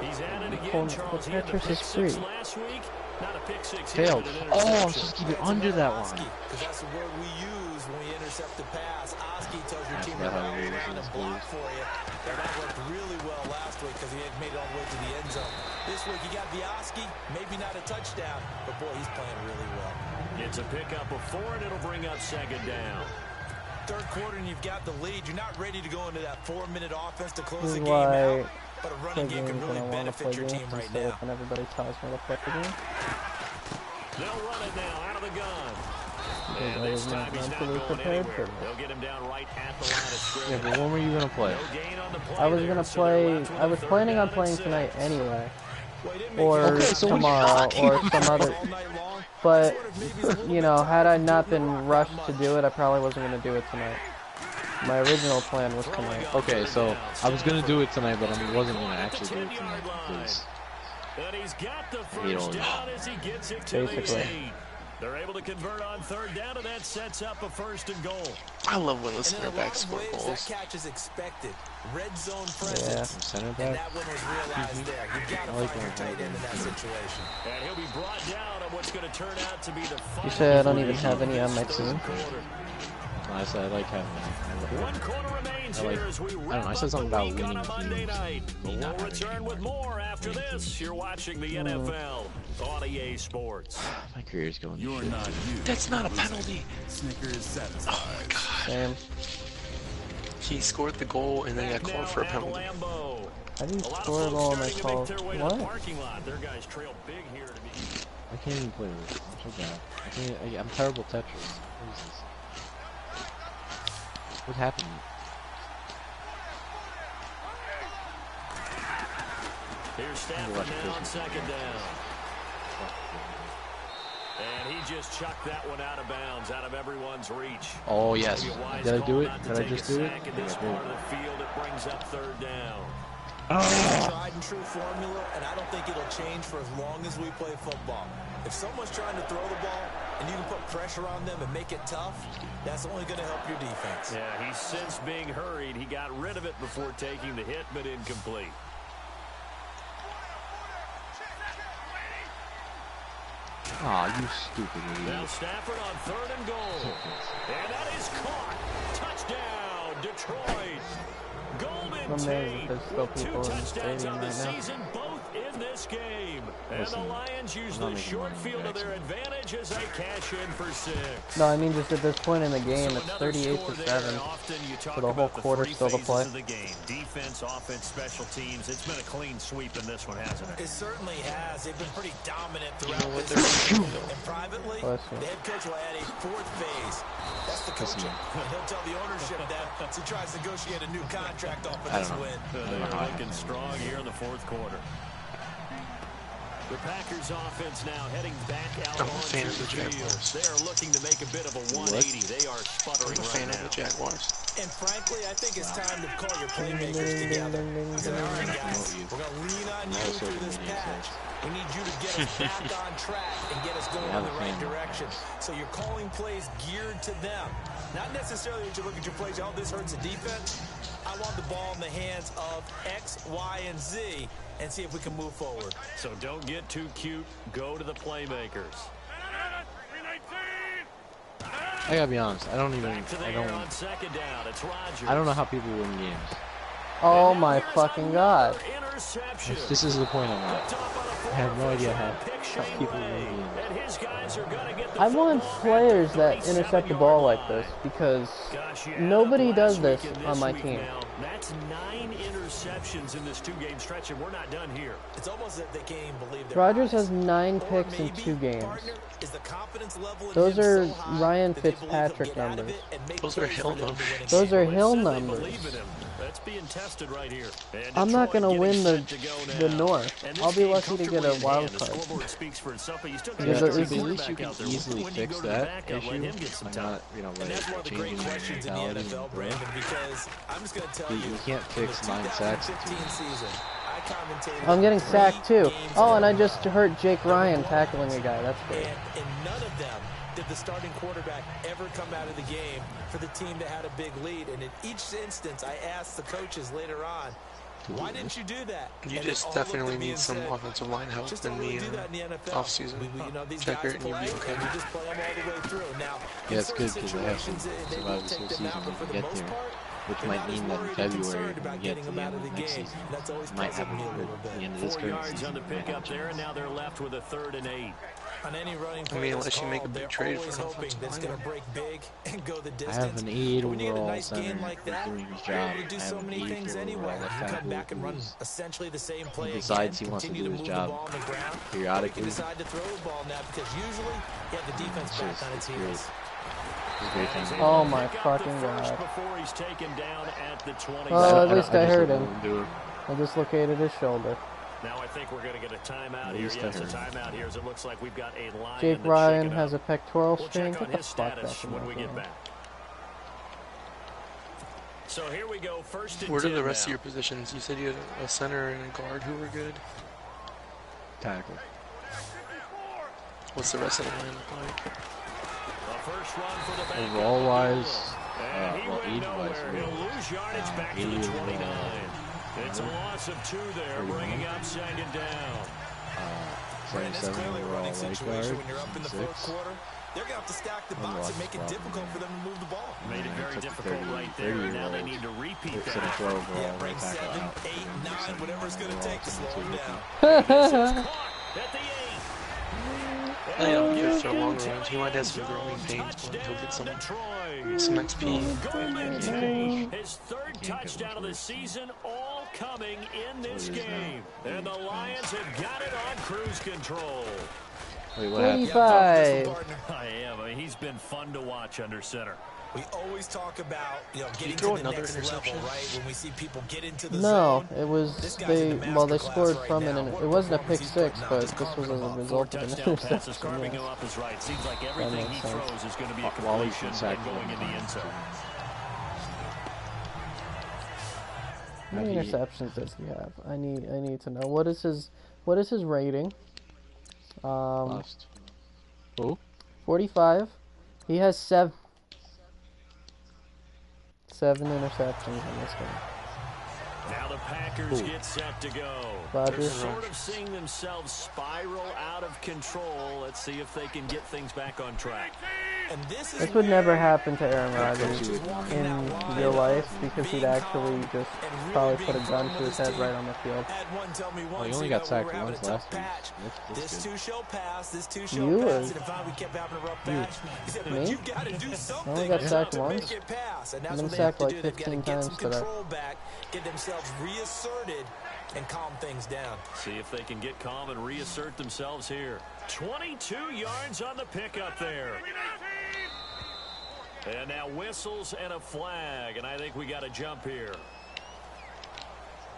He's at it again, Charles. He had the pick 6 last week. Not a pick 6 here, Failed. but an Oh, interception. just keep it under that one. Because that's the word we use when we intercept the pass. Oski tells your team to forgot how rally to use around and this, block for you. And that worked really well last week because he had made it all the way to the end zone. This week he got the Oski, maybe not a touchdown, but boy, he's playing really well. It's a pickup of 4, and it'll bring up 2nd down. Third quarter and you've got the lead. You're not ready to go into that 4-minute offense to close the This is game why out. But a running game can really benefit your team right now. When everybody tells me to play the game. They'll run it now out of the gun. Because And I this was time not he's not mentally going prepared anywhere. for this. They'll get him down right at the line of scrimmage. Yeah, but when were you going to play? No gain on the play I was there, gonna so they're play. left with I a was 3rd planning on down playing and 6. tonight anyway, Well, he didn't make or it so tomorrow, or some other. all night long. But you know, had I not been rushed to do it, I probably wasn't gonna do it tonight. My original plan was tonight. Okay, so I was going to do it tonight, but I wasn't going to actually do it tonight because And he's got the You first don't- down as he gets it to the Basically. 8. They're able to convert on 3rd down, and that sets up a 1st and goal. I love when the And center in a lot backs of score ways, goals. that catch is expected. Red zone Yeah, presence. center And back. that one was realized there. You've got to I like find your that. tight end in that situation. And he'll be brought down on what's going to turn out to be the final. You say I don't even have any on my team. I said I like having. 1 quarter remains I like- here as we I don't wrap know, I said up something the about week on winning a Monday teams. night. Me not We'll having return with more after this. You're watching the NFL on EA Sports. My career's going. You're to shit. not you. That's not a penalty. Snickers satisfied. Oh my god. Same. He scored the goal and then got Back called for a now at penalty. Lambeau. How do you A lot of score a folks goal and they starting to call? make their way to the What? parking lot. Their guys trail big here to be. I can't even play with it. I'm so bad. I'm terrible at Tetris. What is this? What happened? Here's Stafford now on 2nd down. And he just chucked that one out of bounds, out of everyone's reach. Oh yes. Maybe a wise Did I call do it? not to Did I take just a do it? sack in I think this I part did. of the field. It brings up 3rd down. Tried and true formula, and I don't think it'll change for as long as we play football. If someone's trying to throw the ball and you can put pressure on them and make it tough, that's only going to help your defense. Yeah, he's since being hurried. He got rid of it before taking the hit, but incomplete. Aw, you stupid Now idiot. Stafford on 3rd and goal. And that is caught. Touchdown, Detroit. Golden I'm amazed Tate that there's still with 2 people in the touchdowns stadium on the right now. season, both in in this game. And the Lions use the short field to their advantage as they cash in for 6. No, I mean just at this point in the game, it's 38-7. So the whole quarter still to play. Defense, offense, special teams. It's been a clean sweep in this one, hasn't it? It certainly has. They've been pretty dominant throughout this game. And privately, the head coach will add a 4th phase. That's the coaching. He'll tell the ownership that as he tries to negotiate a new contract off of this win. They're looking strong here in the 4th quarter. The Packers offense now heading back out onto the field. They are looking to make a bit of a 180. They are sputtering right now. The Jaguars. And frankly, I think it's time to call your playmakers together. Say, all right, guys, we're going to lean on you through this patch. We need you to get us back on track and get us going in the right direction. So you're calling plays geared to them. Not necessarily that you look at your plays, oh, this hurts the defense. I want the ball in the hands of X, Y, and Z and see if we can move forward. So don't get too cute. Go to the playmakers. I gotta be honest. I don't know how people win games. Oh my fucking god. This is the point I'm at. I have no idea how people win games. I want players that intercept the ball like this because nobody does this on my team. That's 9 interceptions in this 2-game stretch, and we're not done here. It's almost as if they can't even believe their Rodgers eyes. has 9 picks in 2 games. Is the confidence level in Those him are so high Ryan that they believe he'll Fitzpatrick get out of numbers. it and make Those are plays Hill for them to numbers. win a Those game? are Hill They numbers. believe in him. That's being tested right here. And I'm not Detroit gonna win getting set to go the now. North. And I'll this be game lucky to get a comfortably in wild hand. The card. scoreboard speaks for itself, but you still Yeah, got but to at get least you can out there. easily When you fix go to the that backup, let issue. him get some I'm time. not, And that's one of the great questions in the NFL, Brandon, because I'm just going to tell you, You can't fix 9 sacks. 2015 season, I commentated I'm getting 3 sacked too. games Oh, in and a I just row. hurt Jake Ryan tackling a guy. That's great. And in none of them did the starting quarterback ever come out of the game for the team that had a big lead. And in each instance, I asked the coaches later on, why didn't you do that? You And just all definitely looked at me need and some said, offensive line help just in don't really the do that in the NFL. offseason. You know, these Check guys it and you'll play, be okay. and you just play them all the way through. Now, Yeah, it's in good certain because they have to situations, they will survive this take whole them season out, but for when the we get most there, part, which they're might not as mean that in worried or February, concerned when about we get getting to them the out end of of the next game. season, That's always might have puzzled me a a little the bit. end of this 4 current yards season. on the pickup there, and now they're left with a 3rd and 8. On any running I play mean, that's unless you make a called, big they're trade always for an hoping offensive that it's going to lineman. break big and go the I distance. have an 8 When you get a overall nice game center like who's that, doing his you're job. able to do I so have an many 8 things anyway. overall You left come tackle back and run who's essentially the same play again. decides he wants to Continue do his move job the ball on the ground, or you periodically. can decide to throw the ball now because usually you have the defense It's back just- on its it's heels. It's a great time. Oh my Pick up fucking the first god. before he's taken down at the 20. Well, at least I just heard let him. do it. I dislocated his shoulder. Now I think we're going to get a timeout here. least I Yes, a heard. timeout here as it looks like we've got a line Jake that's Ryan shaken has up. a pectoral We'll strain. check Get on the his fuck status back when in we that get game. back. So here we go, 1st and What are 10 the rest of now. your positions? You said you had a center and a guard who were good. Tackle. What's the rest of the line look like? The first run for the backup. Overall wise, And he well, went age-wise, nowhere. He'll lose yardage back to 80 the overall. 29. It's a loss of 2 there, bringing up 2nd down. Brandon, it's 77 clearly a overall running right situation guard. when you're up in the 6. 4th quarter. They're going to have to stack the box and make it difficult for them to move the ball. Made it very took the difficult 30 right there, and now they need to repeat It's in a that. 12 overall Yeah, right bring tackle 7, out. 8, 9, whatever it's going to take to slow them down. This is caught at the 8. I don't give it for a long run. He might have some growing pains, but he'll get some XP. Golden Tate, his 3rd touchdown of the season, all coming in this game. And the Lions have got it on cruise control. Wait, what happened? 45. I am. I mean, he's been fun to watch under center. We always talk about, getting throw to the another next level, interception? right? When we see people get into the No, zone. it was This guy's they. in the Well, they masterclass scored right from now. it, and What it wasn't a pick performance he's 6, putting out, but just this was carving as a them up. result of an Touchdown passes interception. carving Yeah. him up is right. Seems like everything he makes sense. throws is going to be a While he's completion sacked and going in the end zone. How many interceptions does he have? I need to know. What is his rating? Lost. Who? 45. He has 7 interceptions in this game. Now the Packers get set to go. Rodgers. They're sort of seeing themselves spiral out of control. Let's see if they can get things back on track. This would never happen to Aaron Rodgers in real life because he'd actually just probably put a gun to his head right on the field. Well, he only got sacked once last week. That's good. You or me? I only got sacked once. I've been sacked like 15 times today. Get themselves reasserted and calm things down. See if they can get calm and reassert themselves here. 22 yards on the pickup there. And now whistles and a flag, and I think we got a jump here.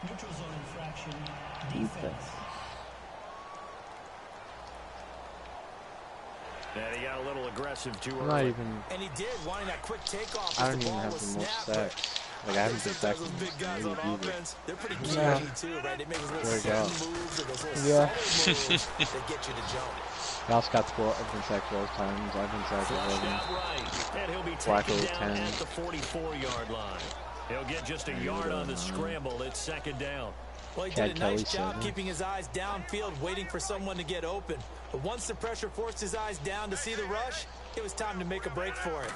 Neutral zone infraction. Defense. And he got a little aggressive too Not early. even. And he did, wanting that quick takeoff. I don't even have the most sacks. Like I haven't been sacked in big guys on either. offense. They're pretty key Yeah. too, right? They make those There little you sudden moves or those little Yeah. subtle moves that get you to jump. Ross got 12. I've been sacked 12 times. I've been sacked 11. Right. And he'll be Flacco taken down 10. at the 44-yard line. He'll get just a yard on the scramble. It's second down. Well, he Chad did a nice Kelly job 7. keeping his eyes downfield, waiting for someone to get open. But once the pressure forced his eyes down to see the rush, it was time to make a break for it.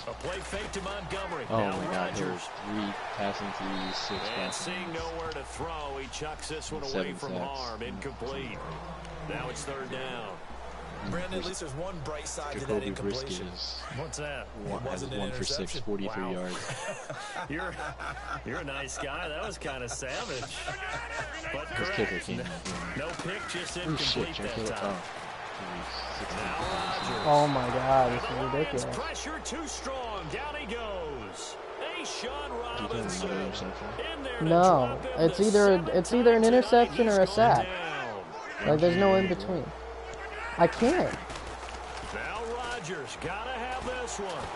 A play fake to Montgomery. Oh Now my God, there was Rodgers. 3 passing TDs, 6 And passing seeing TDs. nowhere to throw, he chucks this one away 7 from sacks. harm. Incomplete. Now it's third down. Brandon, at least there's one bright side to that Jacoby incompletion. Brisket is What's that? has 1 for 6, 43 Wow. yards. You're a nice guy. That was kind of savage. But This kicker correct. came. No pick, just Oh shit, incomplete check that it time. out. Now Rodgers. Oh my God, this is Lions ridiculous. pressure too strong. Down he goes. Sean Robinson. In there to No, drop him it's the either 7th an time interception tonight. or a He's sack. gone down. Like there's no in between. I can't. Now Rodgers gotta have this one.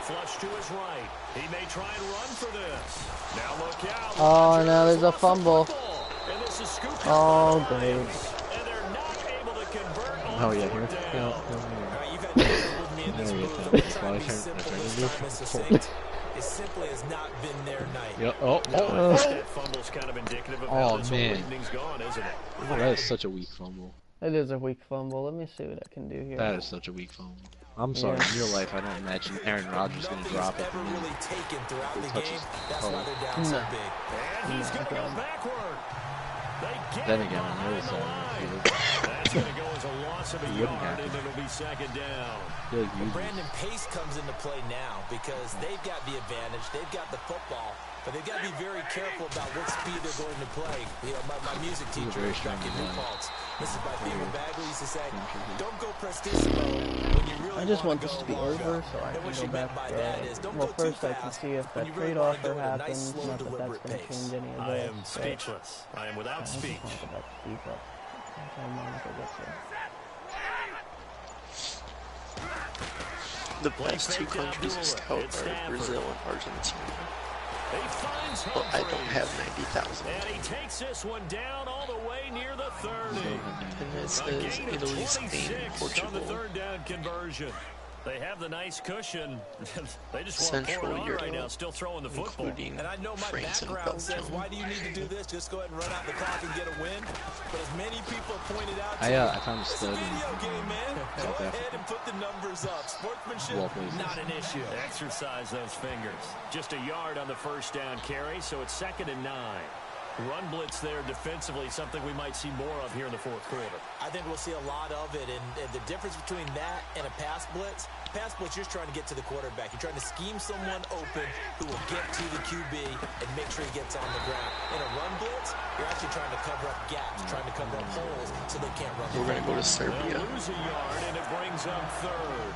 Flush to his right. He may try and run for this. Now look out. Oh, Rodgers now there's a lost the fumble. football. And this is scooped Oh, up by the great. Lions. And they're not able to convert on Oh yeah, fourth here. down. All right, you've had trouble with me in this There you booth. go. I'm gonna try Well, to be I simple turned this to time and move. succinct. It simply has not been their night. Yep. Oh, That fumble's kind of indicative of Oh, how this whole man. evening's gone, isn't it? that is such a weak fumble. It is a weak fumble. Let me see what I can do here. That is such a weak fumble. I'm sorry, Yeah. in real life, I don't imagine Aaron Rodgers going to drop it. Ever really taken throughout the touches game. the That's ball. why they're down so No. big. And he's going to go backward. They get Then him again, I know behind it's the on line. the field. That's going to go as a loss of a It wouldn't yard, happen. and it'll be second down. I feel like Brandon Pace comes into play now because they've got the advantage. They've got the football. But they've got to be very careful about what speed they're going to play. You know, my music He's a teacher very back strong in New guy. Paltz, Mrs. Beaver Bagley used to say, don't go prestissimo when you really I just want to this go to be long over shot. so I And can what go she back meant by to, that is don't well, go too first I can fast see if when that you really trade wanna offer go at a nice, happens, slow, not that that's deliberate going to pace. change any of I this. am but speechless. I am without I just speech. want to go back to defense. Until Monica gets there. The best two countries to scout are Brazil and Argentina. He finds But I Humphries. don't have 90,000. And he takes this one down all the way near the 30. And it A says gain of Italy, Spain, 26 on the Portugal. third down conversion. They have the nice cushion. They just want to pour it Central on Europe, right now, still throwing the football. including And I know my France and background says, Belgium. why do you need to do this? Just go ahead and run out the clock and get a win. But as many people have pointed out to I found a it's a stud in video game, man. Go South ahead Africa. and put the numbers up. Sportsmanship, Well played. not an issue. Exercise those fingers. Just a yard on the first down carry, so it's 2nd and 9. Run blitz there defensively, something we might see more of here in the fourth quarter. I think we'll see a lot of it. And the difference between that and a pass blitz, you're just trying to get to the quarterback. You're trying to scheme someone open who will get to the QB and make sure he gets on the ground. In a run blitz, you're actually trying to cover up gaps, trying to cover up holes so they can't run. We're going to go to They'll Serbia. lose a yard, and it brings up third.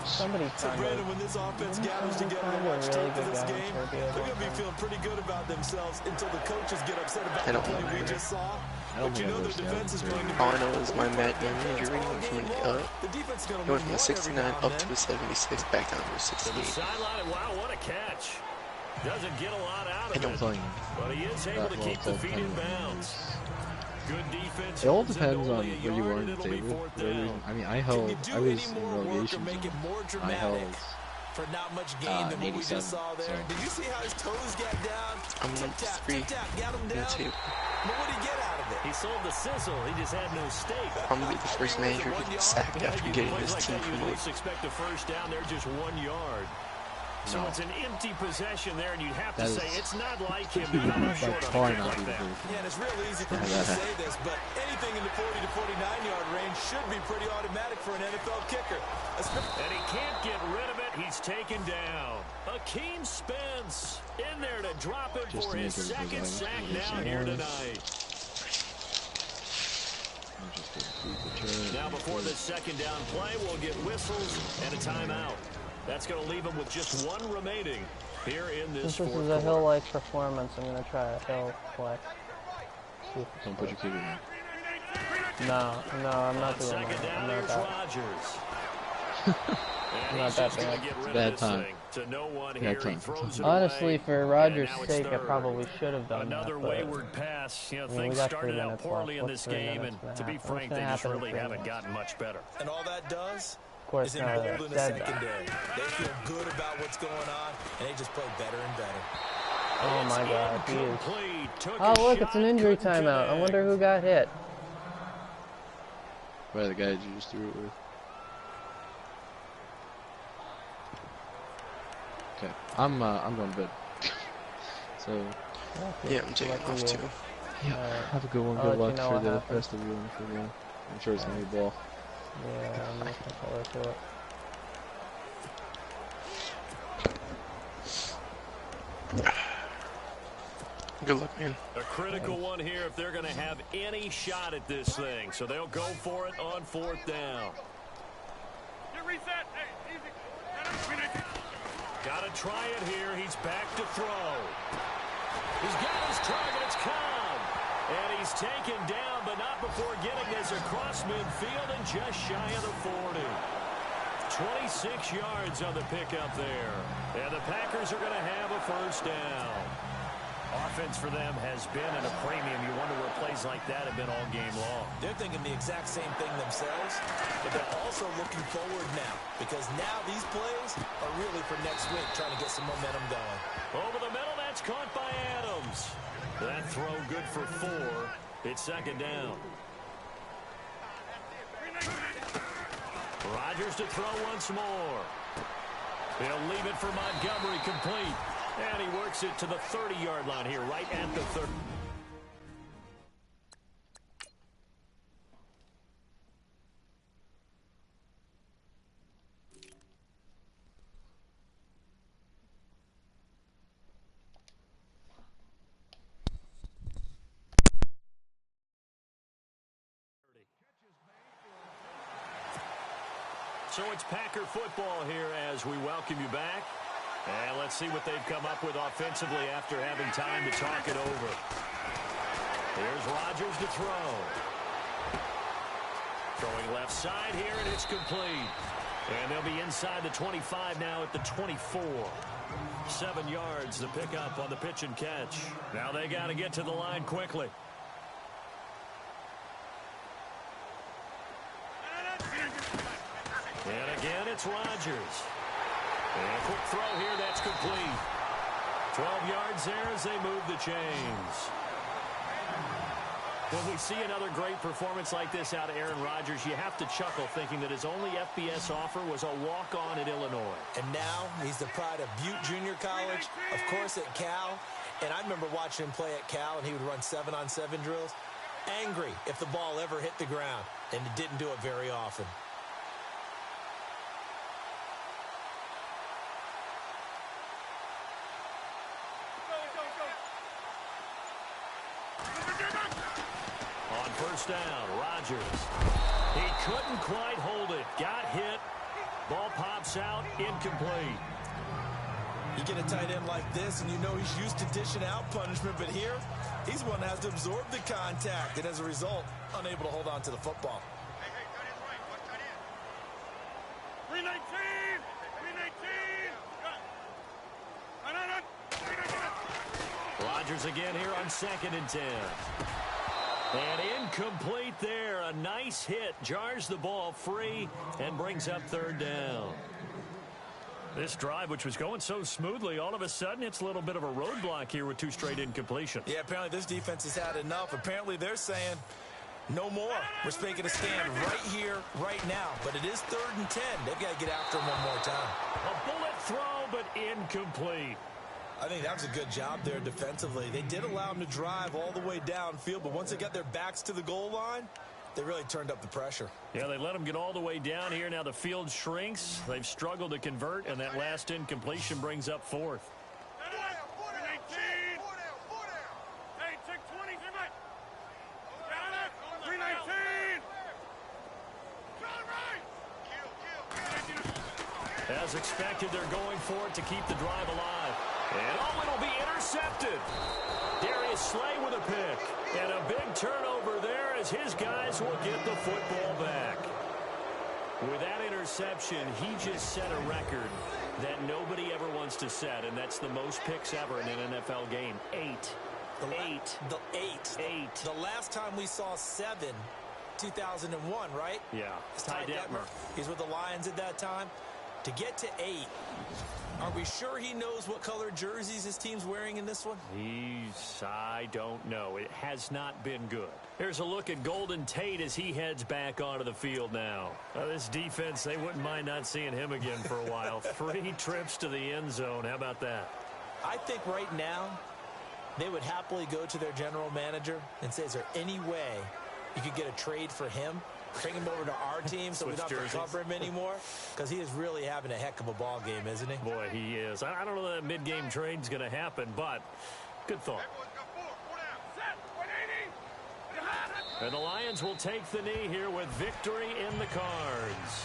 Somebody So find Brandon, when this offense gathers together to watch tape for this game, they're going to be feeling pretty good about themselves until the coaches get upset about I the don't play know. we just saw. I don't But you think know I the know defense is going to be... All I know is my Madden injury went from The defense is going to it went from a 69 now up and to then. a 76, back down to a To the 68. sideline, wow, what a catch. Doesn't get a lot out of I'm it. telling you. But he is able to keep the feet in bounds. Good defense. It all holds depends into on only a where you yard, are and in the it'll be table. fourth down. I mean, I Can held. you do I was any in more work or relegation make it zone. more I dramatic? held for not much gain than what we just saw there. So. Did you see how his toes got down? I'm Tip tap, got him down. But what did he get out of it? He sold the sizzle. He just had no steak. Probably the first manager to get sacked after getting his team promoted. Expect a first down there, just 1 yard. So it's an empty possession there, and you'd have to say it's not like him to come up short on a kick like that. Yeah, and it's real easy for me to say this, but anything in the 40 to 49-yard range should be pretty automatic for an NFL kicker. And he can't get rid of it. He's taken down. Akeem Spence in there to drop him for his second sack now here tonight. Now before the second down play, we'll get whistles and a timeout. That's going to leave him with just one remaining here in this fourth quarter. This is a hill-like performance. I'm going to try a hill flex. Don't put your kicker in. No, I'm not doing that. I'm not that. I'm not that bad. Bad time. Bad time. Honestly, for Rodgers' sake, I probably should have done another that. Wayward pass. You know, things started out poorly in this game, and to be frank, they just really haven't gotten much better. And all that does is embolden the secondary. They feel good about what's going on, and they just play better and better. Oh my God, he is. Oh look, it's an injury timeout. I wonder who got hit. Probably the guy you just threw it with. Okay, I'm going to bed. So. Yeah, I'm taking off too. Yeah, have a good one. Good luck for the rest of you and for me. I'm sure it's gonna be a ball. Yeah, I'm looking forward to it. Good luck, man. A critical one here if they're going to have any shot at this thing. So they'll go for it on fourth down. Got to try it here. He's back to throw. He's got his target. It's Cobb. And he's taken down, but not before getting this across midfield and just shy of the 40. 26 yards on the pickup there. And the Packers are going to have a first down. Offense for them has been at a premium. You wonder where plays like that have been all game long. They're thinking the exact same thing themselves, but they're also looking forward now, because now these plays are really for next week, trying to get some momentum going. Over the middle, that's caught by Adams. That throw good for 4. It's second down. Rodgers to throw once more. He'll leave it for Montgomery, complete. And he works it to the 30-yard line here, right at the 30. So it's Packer football here as we welcome you back. And let's see what they've come up with offensively after having time to talk it over. Here's Rodgers to throw. Throwing left side here, and it's complete. And they'll be inside the 25 now at the 24. 7 yards to pick up on the pitch and catch. Now they got to get to the line quickly. And again, it's Rodgers. And a quick throw here, that's complete. 12 yards there as they move the chains. When we see another great performance like this out of Aaron Rodgers, you have to chuckle thinking that his only FBS offer was a walk-on at Illinois. And now he's the pride of Butte Junior College, of course at Cal. And I remember watching him play at Cal, and he would run 7-on-7 drills. Angry if the ball ever hit the ground, and he didn't do it very often. First down, Rodgers. He couldn't quite hold it. Got hit. Ball pops out, incomplete. You get a tight end like this, and you know he's used to dishing out punishment, but here, he's one that has to absorb the contact, and as a result, unable to hold on to the football. 319! 319! Rodgers again here on 2nd and 10. And incomplete there. A nice hit. Jars the ball free and brings up 3rd down. This drive, which was going so smoothly, all of a sudden it's a little bit of a roadblock here with 2 straight incompletions. Yeah, apparently this defense has had enough. Apparently they're saying no more. We're making a stand right here, right now. But it is 3rd and 10. They've got to get after him one more time. A bullet throw, but incomplete. I think that was a good job there defensively. They did allow him to drive all the way downfield, but once they got their backs to the goal line, they really turned up the pressure. Yeah, they let them get all the way down here. Now the field shrinks. They've struggled to convert, and that last incompletion brings up 4th. As expected, they're going for it to keep the drive alive. And it'll be intercepted. Darius Slay with a pick. And a big turnover there as his guys will get the football back. With that interception, he just set a record that nobody ever wants to set, and that's the most picks ever in an NFL game. 8. The last time we saw 7, 2001, right? Yeah. Ty Detmer. He's with the Lions at that time. To get to 8, are we sure he knows what color jerseys his team's wearing in this one? I don't know. It has not been good. Here's a look at Golden Tate as he heads back onto the field now. This defense, they wouldn't mind not seeing him again for a while. 3 trips to the end zone. How about that? I think right now they would happily go to their general manager and say, is there any way you could get a trade for him? Bring him over to our team so we don't have to cover him anymore, because he is really having a heck of a ball game, isn't he? Boy, he is. I don't know that mid-game trade's going to happen, but good thought. And the Lions will take the knee here with victory in the cards.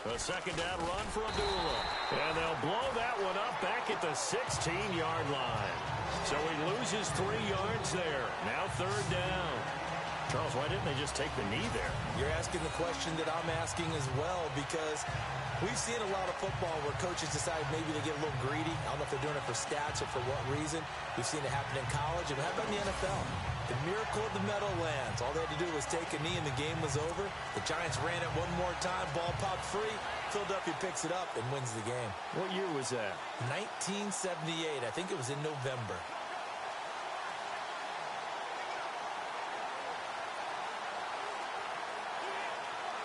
A second down run for Abdullah. And they'll blow that one up back at the 16-yard line. So he loses 3 yards there. Now 3rd down. Charles, why didn't they just take the knee there? You're asking the question that I'm asking as well, because we've seen a lot of football where coaches decide maybe they get a little greedy. I don't know if they're doing it for stats or for what reason. We've seen it happen in college. And how about in the NFL? The miracle of the Meadowlands. All they had to do was take a knee and the game was over. The Giants ran it one more time. Ball popped free. Philadelphia picks it up and wins the game. What year was that? 1978. I think it was in November.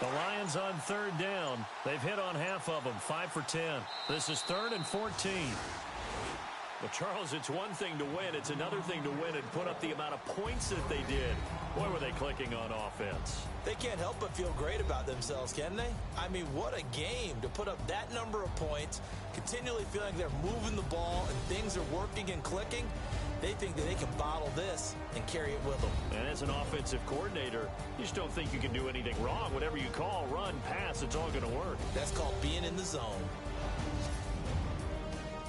The Lions on 3rd down. They've hit on half of them, 5 for 10. This is 3rd and 14. Well, Charles, it's one thing to win. It's another thing to win and put up the amount of points that they did. Boy, were they clicking on offense. They can't help but feel great about themselves, can they? I mean, what a game to put up that number of points, continually feeling like they're moving the ball and things are working and clicking. They think that they can bottle this and carry it with them. And as an offensive coordinator, you just don't think you can do anything wrong. Whatever you call, run, pass, it's all going to work. That's called being in the zone.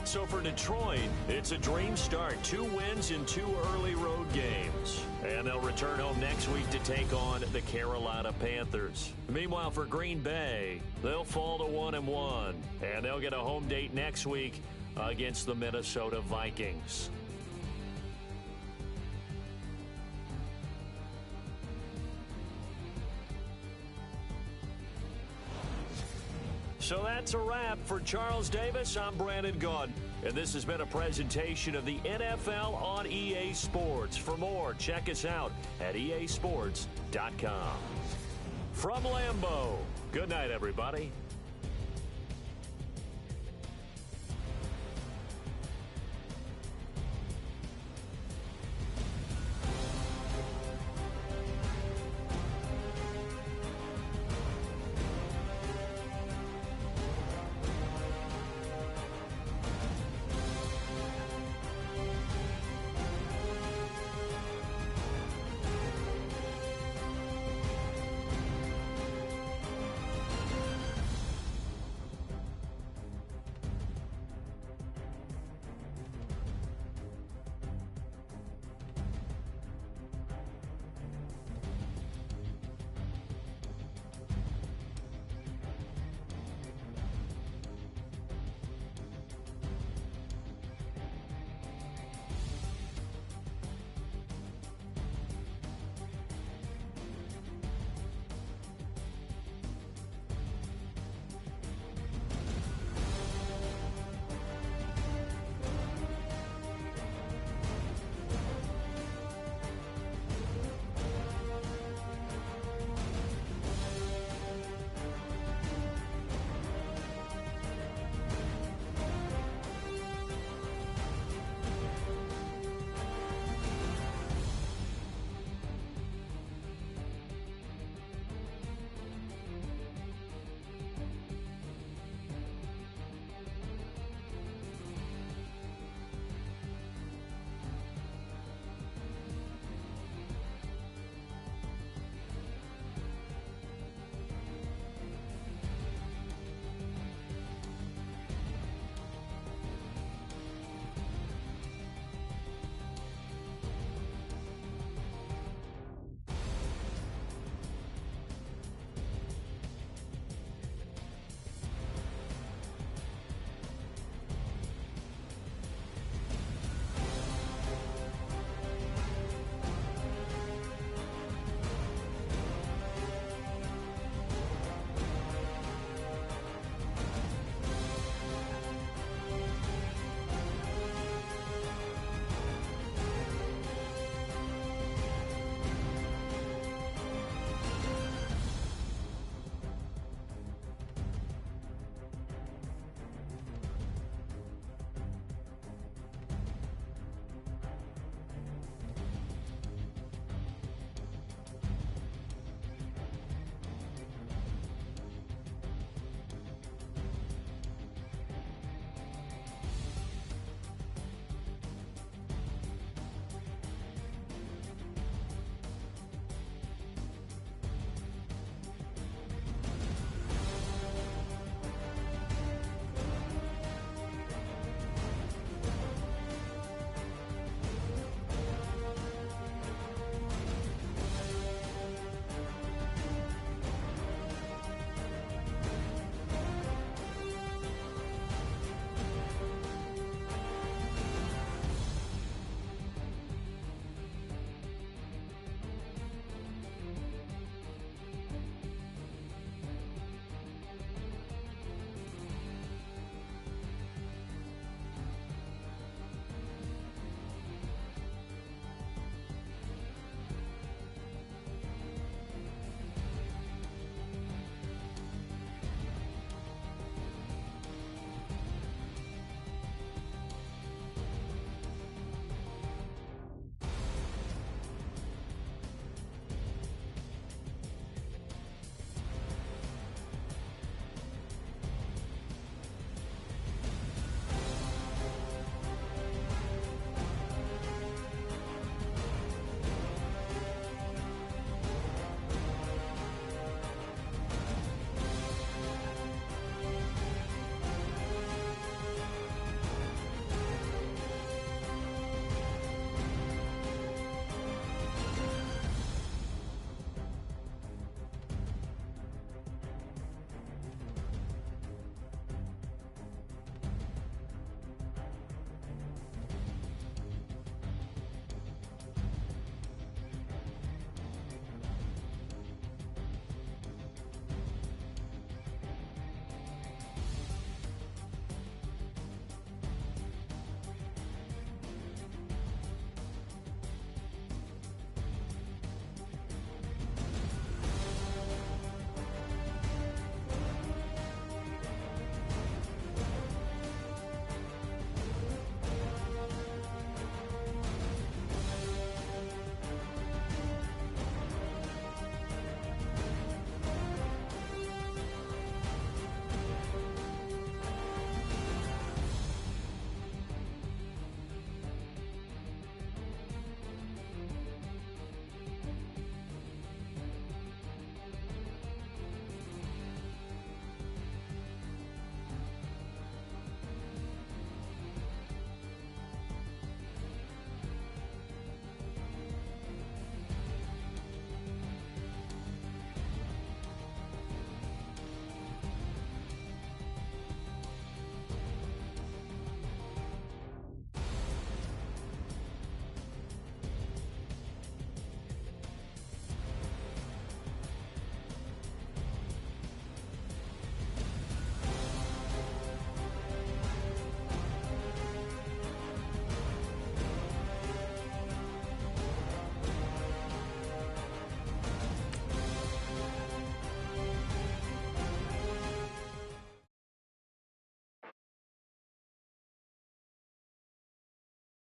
So for Detroit, it's a dream start. 2 wins in 2 early road games. And they'll return home next week to take on the Carolina Panthers. Meanwhile, for Green Bay, they'll fall to 1-1. And they'll get a home date next week against the Minnesota Vikings. So that's a wrap. For Charles Davis, I'm Brandon Gunn. And this has been a presentation of the NFL on EA Sports. For more, check us out at easports.com. From Lambeau, good night, everybody.